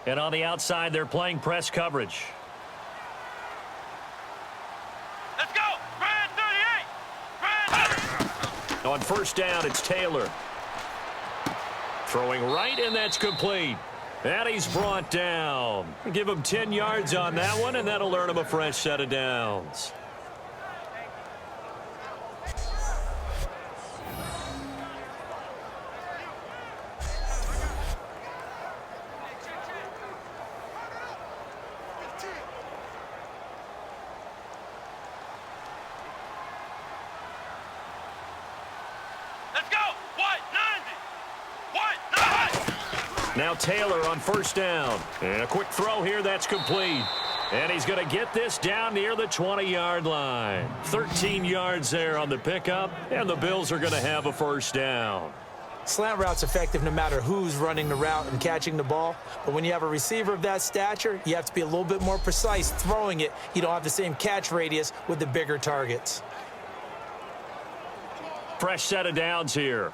B: And on the outside, they're playing press coverage.
D: Let's go! Brand 38!
B: On first down, it's Taylor. Throwing right, and that's complete. And he's brought down. Give him 10 yards on that one, and that'll earn him a fresh set of downs.
D: Let's go! What? 90! What? 90!
B: Now Taylor on first down. And a quick throw here, that's complete. And he's going to get this down near the 20-yard line. 13 yards there on the pickup, and the Bills are going to have a first down.
E: Slant route's effective no matter who's running the route and catching the ball. But when you have a receiver of that stature, you have to be a little bit more precise throwing it. You don't have the same catch radius with the bigger targets.
B: Fresh set of downs here.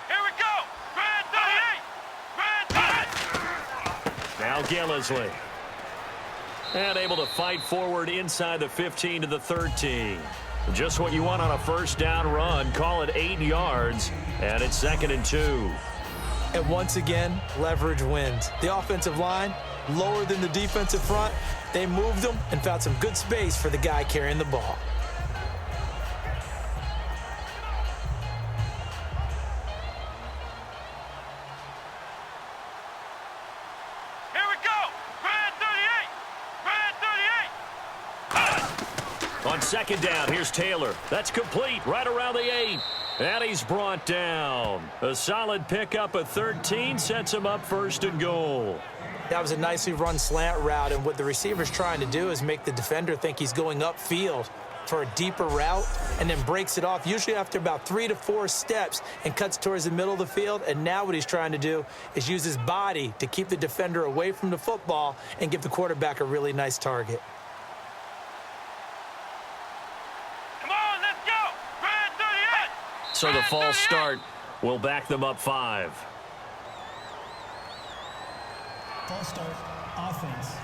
D: Here we go! Brand 38! Brand 38!
B: Now Gillisley. And able to fight forward inside the 15 to the 13. Just what you want on a first down run. Call it 8 yards, and it's 2nd and 2.
E: And once again, leverage wins. The offensive line, lower than the defensive front. They moved them and found some good space for the guy carrying the ball.
D: Here we go! Brand 38! Brand 38!
B: On second down, here's Taylor. That's complete right around the 8. And he's brought down. A solid pickup of 13 sets him up 1st and goal.
E: That was a nicely run slant route, and what the receiver's trying to do is make the defender think he's going upfield for a deeper route and then breaks it off, usually after about 3 to 4 steps, and cuts towards the middle of the field. And now what he's trying to do is use his body to keep the defender away from the football and give the quarterback a really nice target.
D: Come on, let's go! Brand 38!
B: So the
D: Brand
B: false
D: 38!
B: start will back them up 5.
F: False start, offense.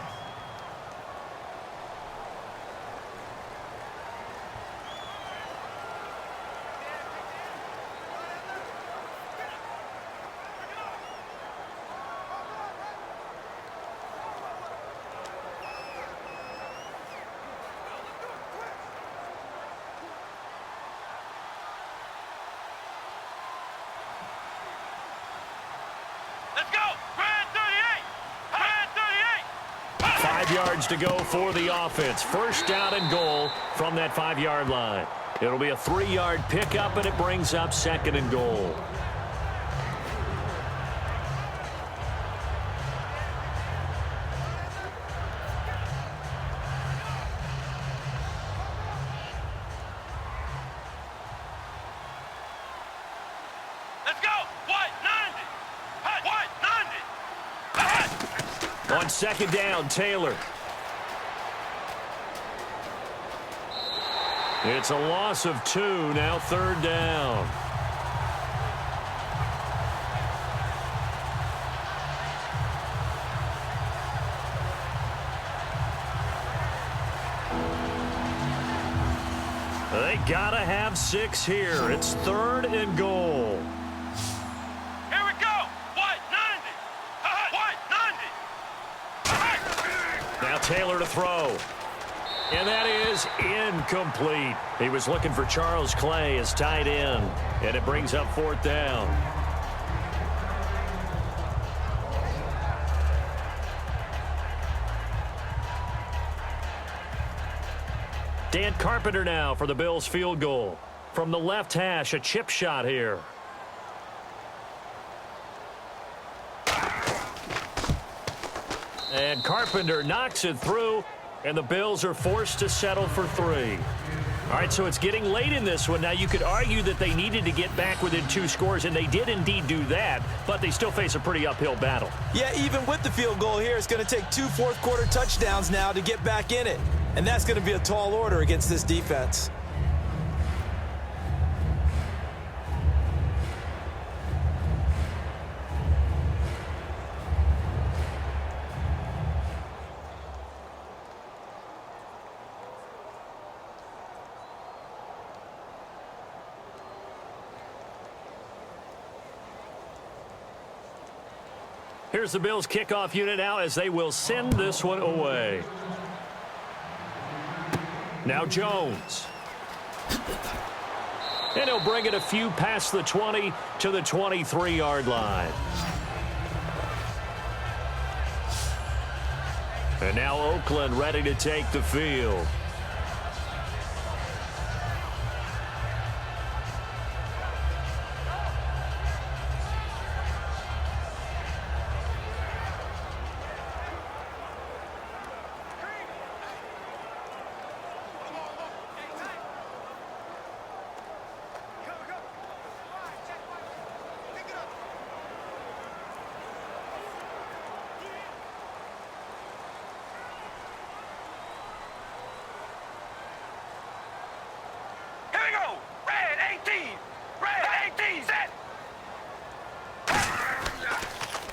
D: Let's go! Brand 38! Brand 38!
B: 5 yards to go for the offense. First down and goal from that 5-yard line. It'll be a 3-yard pickup, and it brings up 2nd and goal.
D: Let's go! What? 90! What? 90!
B: On second down, Taylor. It's a loss of 2, now 3rd down. They gotta have 6 here. It's 3rd and goal.
D: Here we go! What? 90! What? 90!
B: Now Taylor to throw. And that is incomplete. He was looking for Charles Clay as tight end. And it brings up 4th down. Dan Carpenter now for the Bills field goal. From the left hash, a chip shot here. And Carpenter knocks it through, and the Bills are forced to settle for 3. All right, so it's getting late in this one. Now, you could argue that they needed to get back within 2 scores, and they did indeed do that, but they still face a pretty uphill battle.
E: Yeah, even with the field goal here, it's going to take 2 fourth-quarter touchdowns now to get back in it. And that's going to be a tall order against this defense.
B: Here's the Bills kickoff unit now as they will send this one away. Now Jones. And he'll bring it a few past the 20 to the 23-yard line. And now Oakland ready to take the field.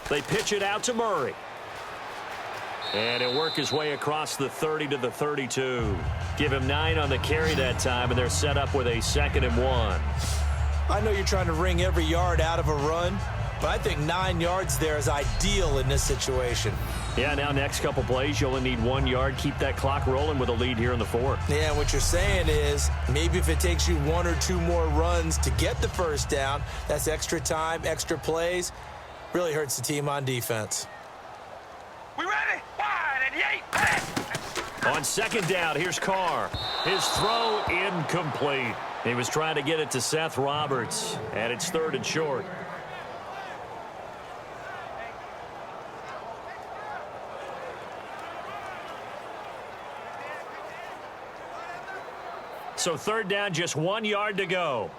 B: They pitch it out to Murray. And he'll work his way across the 30 to the 32. Give him 9 on the carry that time, and they're set up with a 2nd and 1.
E: I know you're trying to wring every yard out of a run, but I think 9 yards there is ideal in this situation.
B: Yeah, now next couple plays, you only need 1 yard. Keep that clock rolling with a lead here in the 4th.
E: Yeah, what you're saying is maybe if it takes you 1 or 2 more runs to get the first down, that's extra time, extra plays. Really hurts the team on defense.
D: We ready? Wide and yay.
B: On 2nd down, here's Carr. His throw incomplete. He was trying to get it to Seth Roberts, and it's 3rd and short. So 3rd down, just 1 yard to go.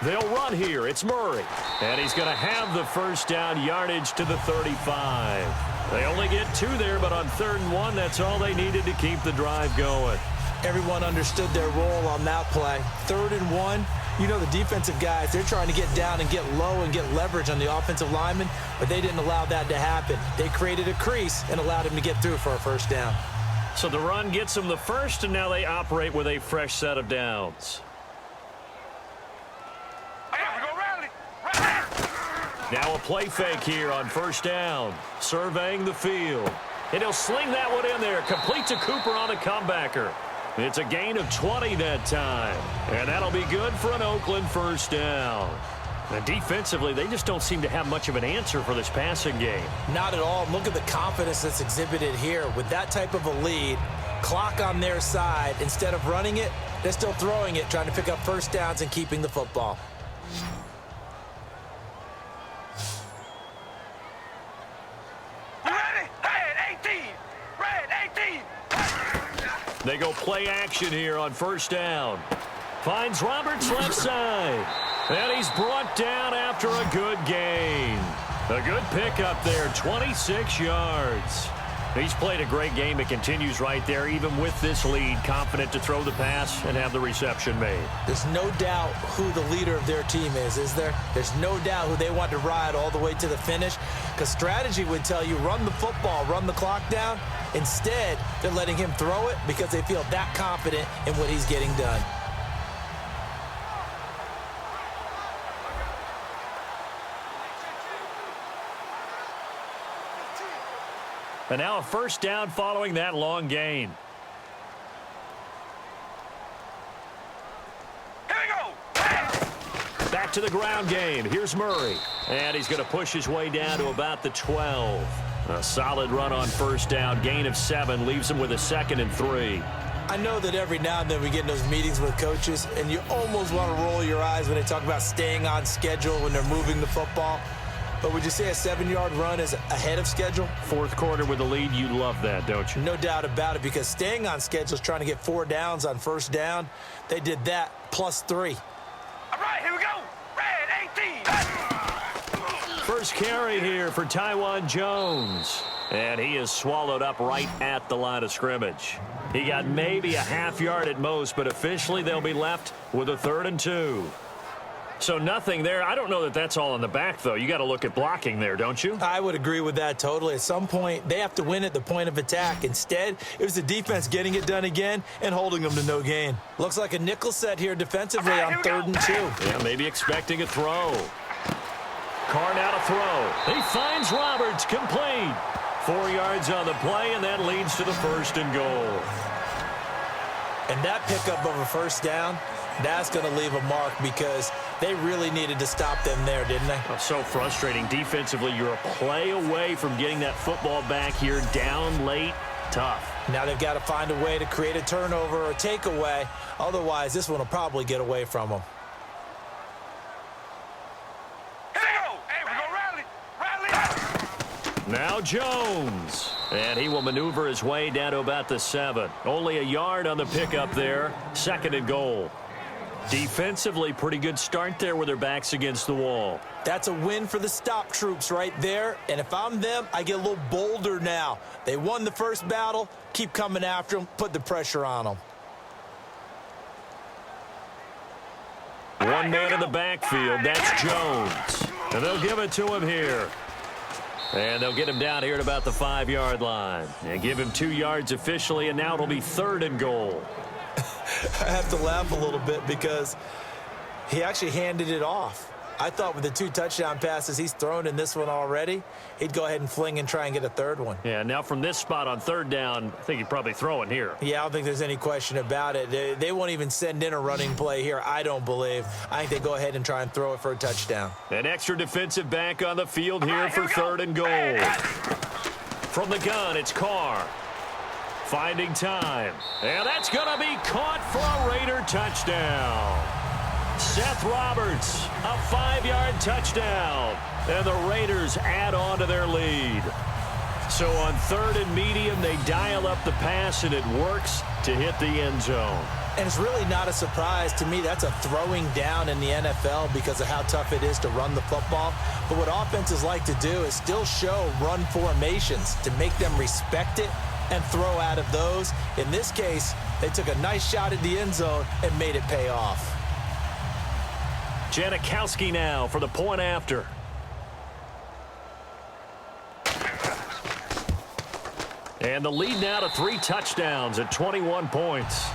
B: They'll run here. It's Murray. And he's going to have the first down yardage to the 35. They only get 2 there, but on 3rd and 1, that's all they needed to keep the drive going.
E: Everyone understood their role on that play. 3rd and 1, you know the defensive guys, they're trying to get down and get low and get leverage on the offensive lineman, but they didn't allow that to happen. They created a crease and allowed him to get through for a first down.
B: So the run gets them the first, and now they operate with a fresh set of downs. Now a play fake here on 1st down. Surveying the field. And he'll sling that one in there. Complete to Cooper on the comebacker. It's a gain of 20 that time. And that'll be good for an Oakland first down. And defensively, they just don't seem to have much of an answer for this passing game.
E: Not at all. Look at the confidence that's exhibited here. With that type of a lead, clock on their side, instead of running it, they're still throwing it, trying to pick up first downs and keeping the football.
B: They go play action here on 1st down. Finds Roberts left side. And he's brought down after a good gain. A good pickup there, 26 yards. He's played a great game. It continues right there, even with this lead. Confident to throw the pass and have the reception made.
E: There's no doubt who the leader of their team is there? There's no doubt who they want to ride all the way to the finish. Because strategy would tell you, run the football, run the clock down. Instead, they're letting him throw it because they feel that confident in what he's getting done.
B: And now a first down following that long gain.
D: Here we go.
B: Back to the ground game. Here's Murray. And he's going to push his way down to about the 12. A solid run on 1st down. Gain of 7 leaves him with a 2nd and 3.
E: I know that every now and then we get in those meetings with coaches, and you almost want to roll your eyes when they talk about staying on schedule when they're moving the football. But would you say a 7-yard run is ahead of schedule?
B: 4th quarter with the lead, you love that, don't you?
E: No doubt about it, because staying on schedule is trying to get 4 downs on 1st down. They did that plus 3.
D: All right, here we go. Red 18.
B: First carry here for Taiwan Jones. And he is swallowed up right at the line of scrimmage. He got maybe a half yard at most, but officially they'll be left with a 3rd and 2. So nothing there. I don't know that that's all in the back, though. You got to look at blocking there, don't you?
E: I would agree with that totally. At some point, they have to win at the point of attack. Instead, it was the defense getting it done again and holding them to no gain. Looks like a nickel set here defensively on 3rd and 2.
B: Yeah, maybe expecting a throw. Carr now to throw. He finds Roberts, complete. 4 yards on the play, and that leads to the 1st and goal.
E: And that pickup of a 1st down, that's going to leave a mark because they really needed to stop them there, didn't they?
B: Oh, so frustrating. Defensively, you're a play away from getting that football back here down late. Tough.
E: Now they've got to find a way to create a turnover or takeaway. Otherwise, this one will probably get away from them.
D: Hey, we're going to rally.
B: Now Jones. And he will maneuver his way down to about the 7. Only a yard on the pickup there. 2nd and goal. Defensively, pretty good start there with their backs against the wall.
E: That's a win for the stop troops right there. And if I'm them, I get a little bolder now. They won the first battle. Keep coming after them. Put the pressure on them.
B: One man in the backfield. That's Jones. And they'll give it to him here. And they'll get him down here at about the 5-yard line. And give him 2 yards officially, and now it'll be 3rd and goal.
E: I have to laugh a little bit because he actually handed it off. I thought with the 2 touchdown passes he's thrown in this one already, he'd go ahead and fling and try and get a 3rd one.
B: Yeah, now from this spot on 3rd down, I think he'd probably throw it here.
E: Yeah, I don't think there's any question about it. They won't even send in a running play here, I don't believe. I think they go ahead and try and throw it for a touchdown.
B: An extra defensive back on the field here for 3rd and goal. From the gun, it's Carr. Finding time. And that's going to be caught for a Raider touchdown. Seth Roberts, a 5-yard touchdown. And the Raiders add on to their lead. So on 3rd and medium, they dial up the pass, and it works to hit the end zone.
E: And it's really not a surprise to me. That's a throwing down in the NFL because of how tough it is to run the football. But what offenses like to do is still show run formations to make them respect it and throw out of those. In this case, they took a nice shot at the end zone and made it pay off.
B: Janikowski now for the point after. And the lead now to 3 touchdowns at 21 points.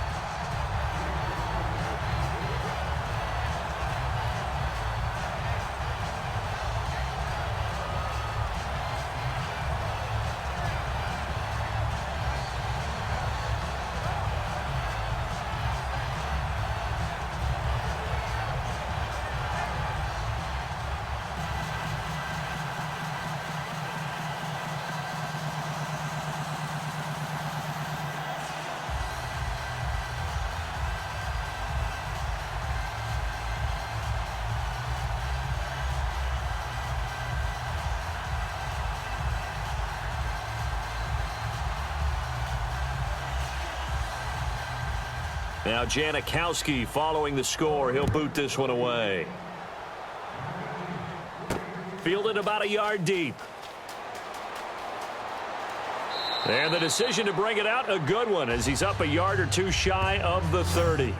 B: Now Janikowski following the score. He'll boot this one away. Fielded about a yard deep. And the decision to bring it out, a good one, as he's up a yard or 2 shy of the 30.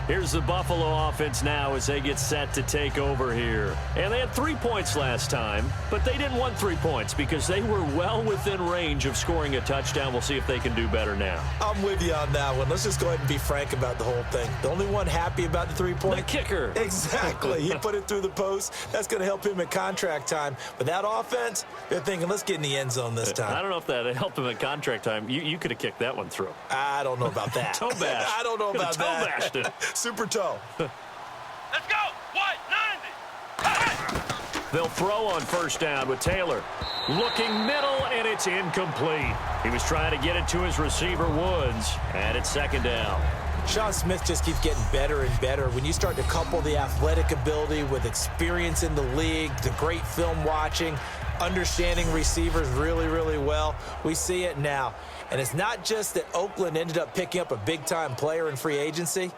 B: Here's the Buffalo offense now as they get set to take over here. And they had 3 points last time, but they didn't want 3 points because they were well within range of scoring a touchdown. We'll see if they can do better now.
E: I'm with you on that one. Let's just go ahead and be frank about the whole thing. The only one happy about the 3-point?
B: The kicker.
E: Exactly. He put it through the post. That's going to help him at contract time. But that offense, they're thinking, let's get in the end zone this time.
B: I don't know if that helped him at contract time. You could have kicked that one through.
E: I don't know about that.
B: Toe bash.
E: I don't know about that.
B: Toe bashed it.
E: Super toe.
D: Let's go. What? 90.
B: They'll throw on 1st down with Taylor. Looking middle, and it's incomplete. He was trying to get it to his receiver, Woods, and it's 2nd down.
E: Sean Smith just keeps getting better and better. When you start to couple the athletic ability with experience in the league, the great film watching, understanding receivers really, really well, we see it now. And it's not just that Oakland ended up picking up a big-time player in free agency.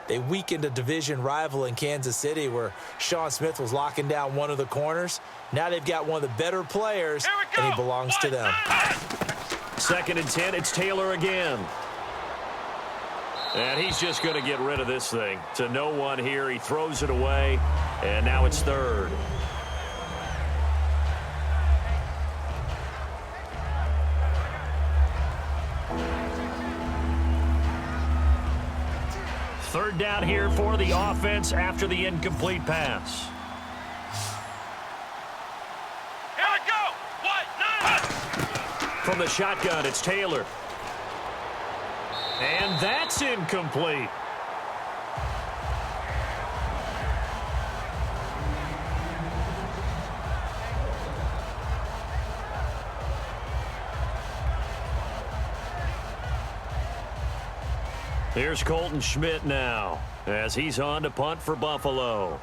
E: They weakened a division rival in Kansas City where Sean Smith was locking down one of the corners. Now they've got one of the better players, and he belongs to them.
B: 2nd and 10, it's Taylor again. And he's just going to get rid of this thing. To no one here. He throws it away, and now it's third. Third down here for the offense after the incomplete pass.
D: Here we go. 1-9.
B: From the shotgun, it's Taylor. And that's incomplete. Here's Colton Schmidt now as he's on to punt for Buffalo.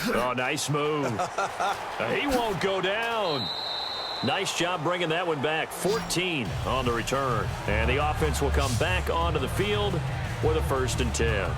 B: Oh, nice move. He won't go down. Nice job bringing that one back. 14 on the return. And the offense will come back onto the field with a 1st and 10.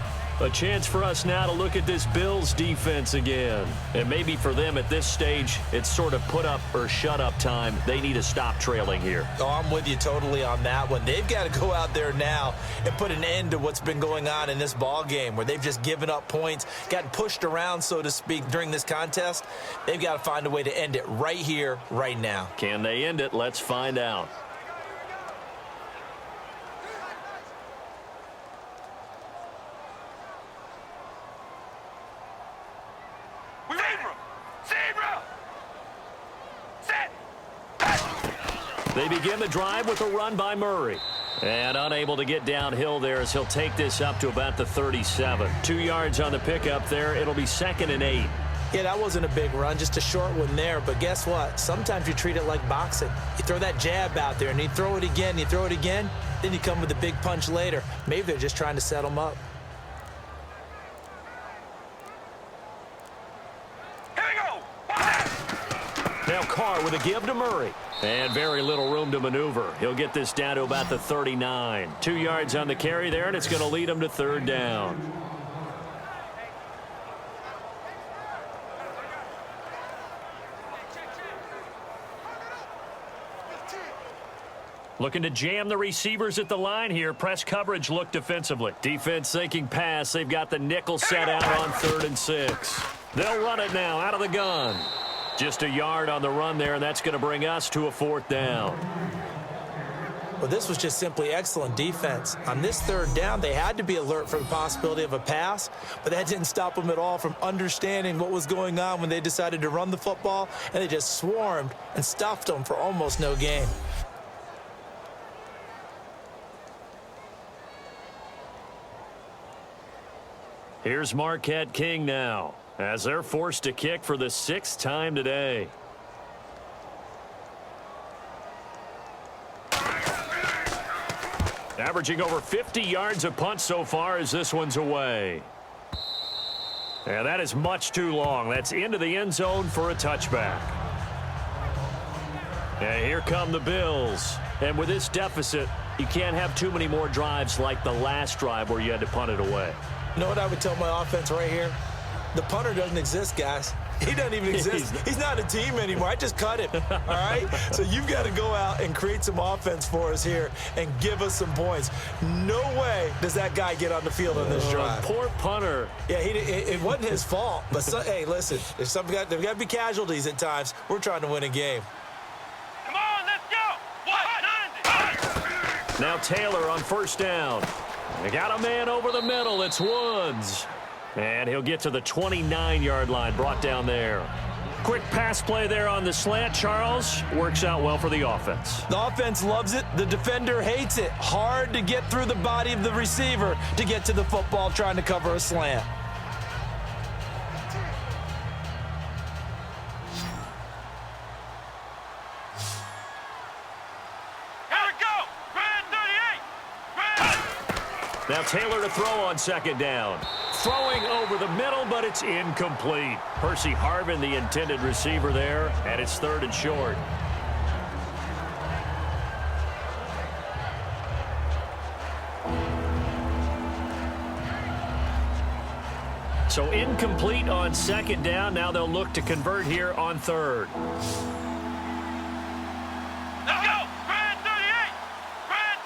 B: A chance for us now to look at this Bills defense again. And maybe for them at this stage, it's sort of put up or shut up time. They need to stop trailing here.
C: Oh, I'm with you totally on that one. They've got to go out there now and put an end to what's been going on in this ball game where they've just given up points, gotten pushed around, so to speak, during this contest. They've got to find a way to end it right here, right now.
B: Can they end it? Let's find out. They begin the drive with a run by Murray. And unable to get downhill there as he'll take this up to about the 37. 2 yards on the pickup there. It'll be 2nd and 8.
E: Yeah, that wasn't a big run, just a short one there. But guess what? Sometimes you treat it like boxing. You throw that jab out there, and you throw it again, then you come with a big punch later. Maybe they're just trying to set them up.
D: Here we go.
B: Now Carr with a give to Murray. And very little room to maneuver. He'll get this down to about the 39. 2 yards on the carry there, and it's going to lead him to 3rd down. Looking to jam the receivers at the line here. Press coverage look defensively. Defense thinking pass. They've got the nickel set out on 3rd and 6. They'll run it now out of the gun. Just a yard on the run there, and that's going to bring us to a 4th down.
E: Well, this was just simply excellent defense. On this 3rd down, they had to be alert for the possibility of a pass, but that didn't stop them at all from understanding what was going on when they decided to run the football, and they just swarmed and stuffed them for almost no gain.
B: Here's Marquette King now, as they're forced to kick for the 6th time today. Averaging over 50 yards a punt so far as this one's away. And that is much too long. That's into the end zone for a touchback. And here come the Bills. And with this deficit, you can't have too many more drives like the last drive where you had to punt it away.
E: You know what I would tell my offense right here? The punter doesn't exist, guys. He doesn't even exist. He's not a team anymore. I just cut him, all right? So you've got to go out and create some offense for us here and give us some points. No way does that guy get on the field on this drive.
B: Poor punter.
E: Yeah, it wasn't his fault. But, hey, listen, there's got to be casualties at times. We're trying to win a game.
D: Come on, let's go. 190.
B: Now Taylor on 1st down. They got a man over the middle. It's Woods. And he'll get to the 29-yard line, brought down there. Quick pass play there on the slant, Charles. Works out well for the offense.
E: The offense loves it. The defender hates it. Hard to get through the body of the receiver to get to the football trying to cover a slant.
B: Now Taylor to throw on 2nd down. Throwing over the middle, but it's incomplete. Percy Harvin, the intended receiver there, and it's 3rd and short. So incomplete on second down. Now they'll look to convert here on third.
D: Let's go! Grand 38! Grand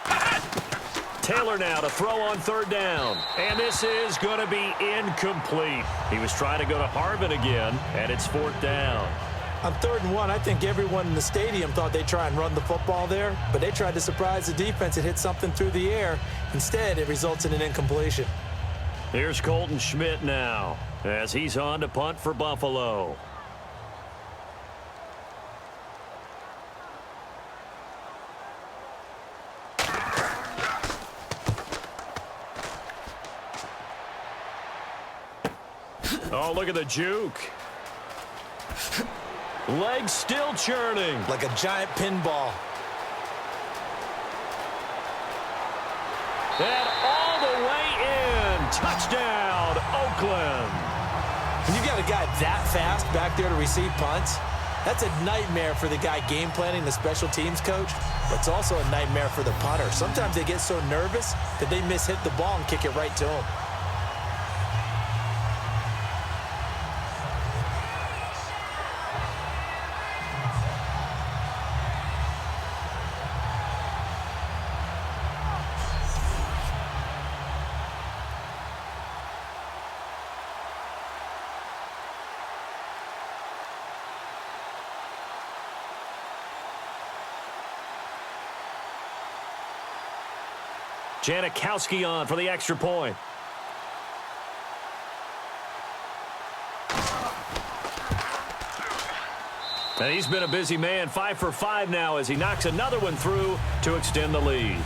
D: 38!
B: Taylor now to throw on third down. And this is going to be incomplete. He was trying to go to Harvin again, and it's fourth down.
E: On 3rd and 1, I think everyone in the stadium thought they'd try and run the football there, but they tried to surprise the defense and hit something through the air. Instead, it results in an incompletion.
B: Here's Colton Schmidt now as he's on to punt for Buffalo. Oh, look at the juke. Legs still churning.
C: Like a giant pinball.
B: And all the way in. Touchdown, Oakland.
C: When you've got a guy that fast back there to receive punts, that's a nightmare for the guy game planning, the special teams coach, but it's also a nightmare for the punter. Sometimes they get so nervous that they hit the ball and kick it right to him.
B: Janikowski on for the extra point. And he's been a busy man, 5 for 5 now as he knocks another one through to extend the lead.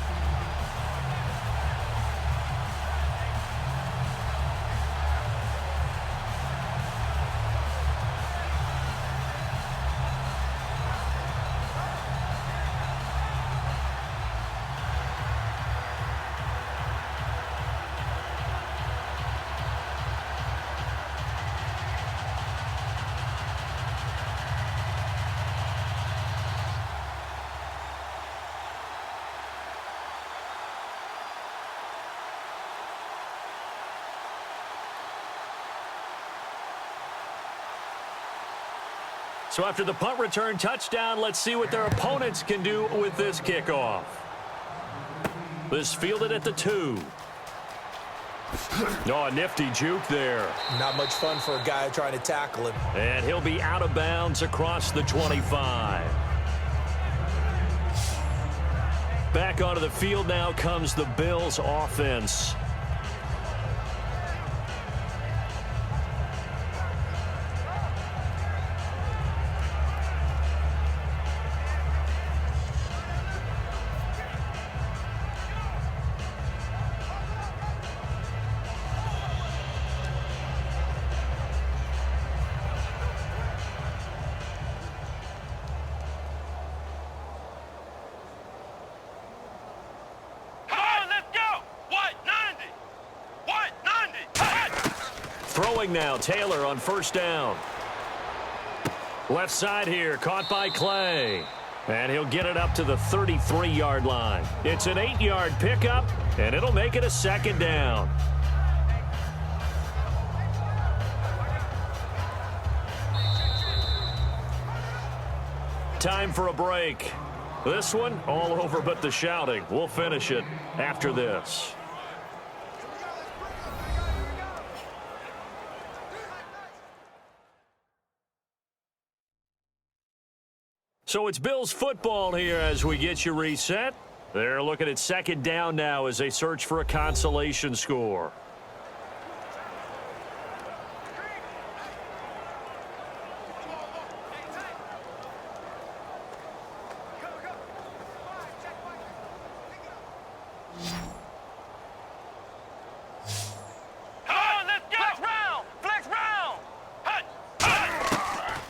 B: So after the punt return touchdown, let's see what their opponents can do with this kickoff. This fielded at the 2. Oh, a nifty juke there.
C: Not much fun for a guy trying to tackle him.
B: And he'll be out of bounds across the 25. Back onto the field now comes the Bills offense. Throwing now, Taylor on first down. Left side here, caught by Clay. And he'll get it up to the 33-yard line. It's an 8-yard pickup, and it'll make it a second down. Time for a break. This one, all over but the shouting. We'll finish it after this. So it's Bills football here as we get you reset. They're looking at second down now as they search for a consolation score.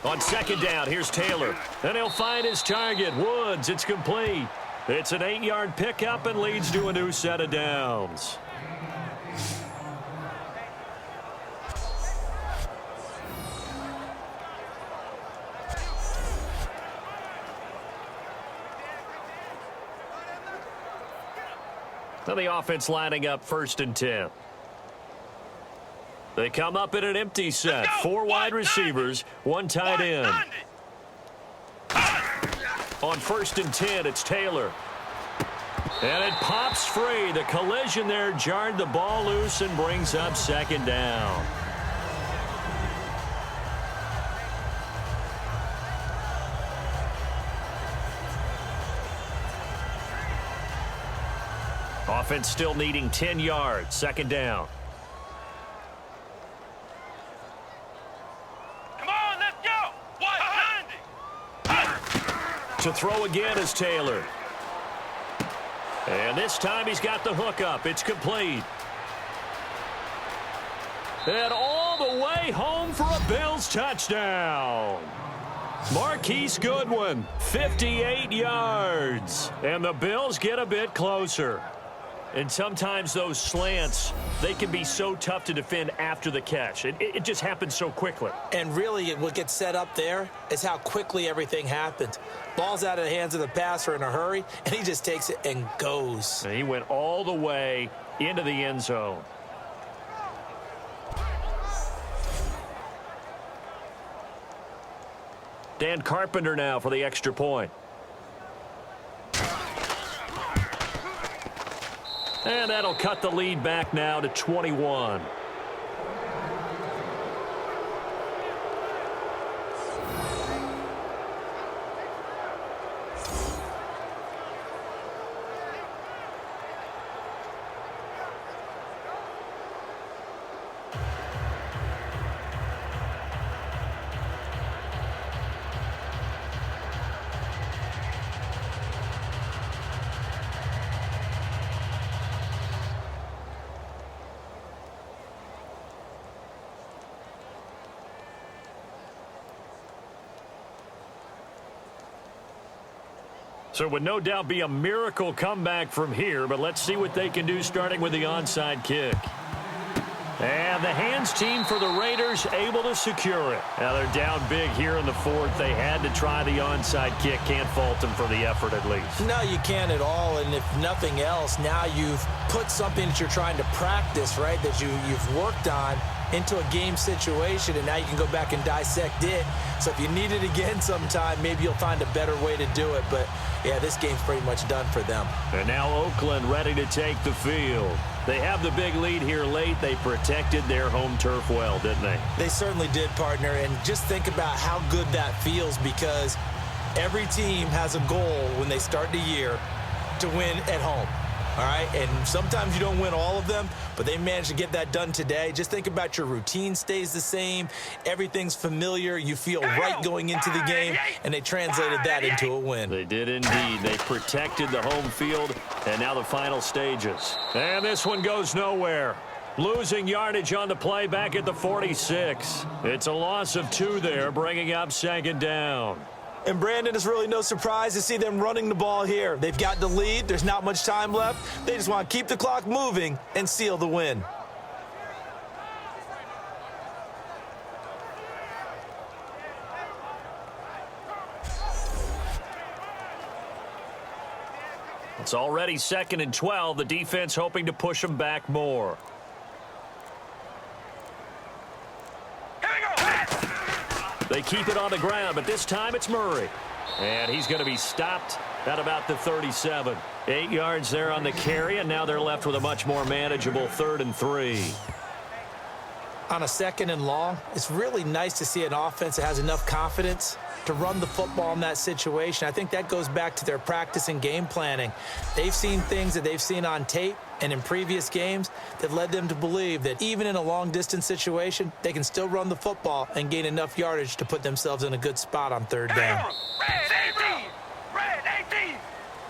B: On second down, here's Taylor. And he'll find his target, Woods. It's complete. It's an 8-yard pickup and leads to a new set of downs. So the offense lining up 1st and 10. They come up in an empty set. 4 wide receivers, 1 tight end. On 1st and 10, it's Taylor. And it pops free. The collision there jarred the ball loose and brings up 2nd down. Offense still needing 10 yards. 2nd down.
D: Come on, let's go. 190.
B: To throw again is Taylor. And this time he's got the hook up. It's complete. And all the way home for a Bills touchdown. Marquise Goodwin, 58 yards. And the Bills get a bit closer. And sometimes those slants, they can be so tough to defend after the catch. It just happens so quickly.
E: And really, what gets set up there is how quickly everything happens. Ball's out of the hands of the passer in a hurry, and he just takes it and goes.
B: And he went all the way into the end zone. Dan Carpenter now for the extra point. And that'll cut the lead back now to 21. So it would no doubt be a miracle comeback from here, but let's see what they can do starting with the onside kick. And the hands team for the Raiders able to secure it. Now they're down big here in the 4th. They had to try the onside kick. Can't fault them for the effort at least.
E: No, you can't at all. And if nothing else, now you've put something that you're trying to practice, right, that you've worked on into a game situation, and now you can go back and dissect it. So if you need it again sometime, maybe you'll find a better way to do it. But, yeah, this game's pretty much done for them.
B: And now Oakland ready to take the field. They have the big lead here late. They protected their home turf well, didn't they?
E: They certainly did, partner. And just think about how good that feels, because every team has a goal when they start the year to win at home. All right, and sometimes you don't win all of them, but they managed to get that done today. Just think about your routine stays the same. Everything's familiar. You feel right going into the game, and they translated that into a win.
B: They did indeed. They protected the home field, and now the final stages. And this one goes nowhere. Losing yardage on the play back at the 46. It's a loss of 2 there, bringing up 2nd down.
E: And, Brandon, it's really no surprise to see them running the ball here. They've got the lead. There's not much time left. They just want to keep the clock moving and seal the win.
B: It's already 2nd and 12. The defense hoping to push them back more. They keep it on the ground, but this time it's Murray. And he's going to be stopped at about the 37. 8 yards there on the carry, and now they're left with a much more manageable 3rd and 3.
E: On a 2nd and long, it's really nice to see an offense that has enough confidence to run the football in that situation. I think that goes back to their practice and game planning. They've seen things that they've seen on tape and in previous games that led them to believe that even in a long-distance situation, they can still run the football and gain enough yardage to put themselves in a good spot on 3rd down.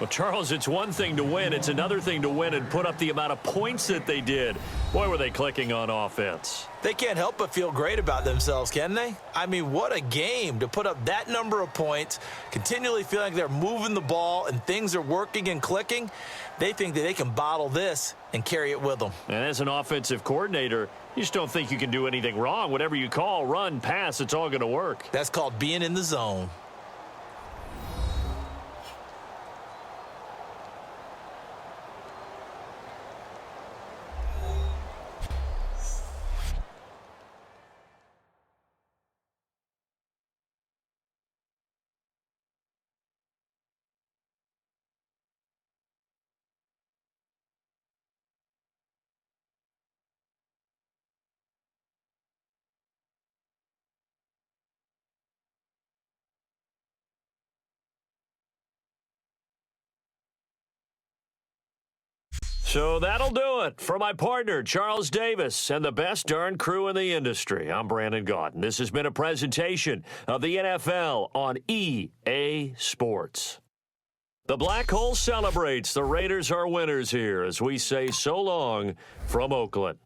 B: Well, Charles, it's one thing to win. It's another thing to win and put up the amount of points that they did. Boy, were they clicking on offense.
E: They can't help but feel great about themselves, can they? I mean, what a game to put up that number of points, continually feeling like they're moving the ball and things are working and clicking. They think that they can bottle this and carry it with them.
B: And as an offensive coordinator, you just don't think you can do anything wrong. Whatever you call, run, pass, it's all going to work.
E: That's called being in the zone.
B: So that'll do it. For my partner, Charles Davis, and the best darn crew in the industry, I'm Brandon Gaudin. This has been a presentation of the NFL on EA Sports. The Black Hole celebrates. The Raiders are winners here as we say so long from Oakland.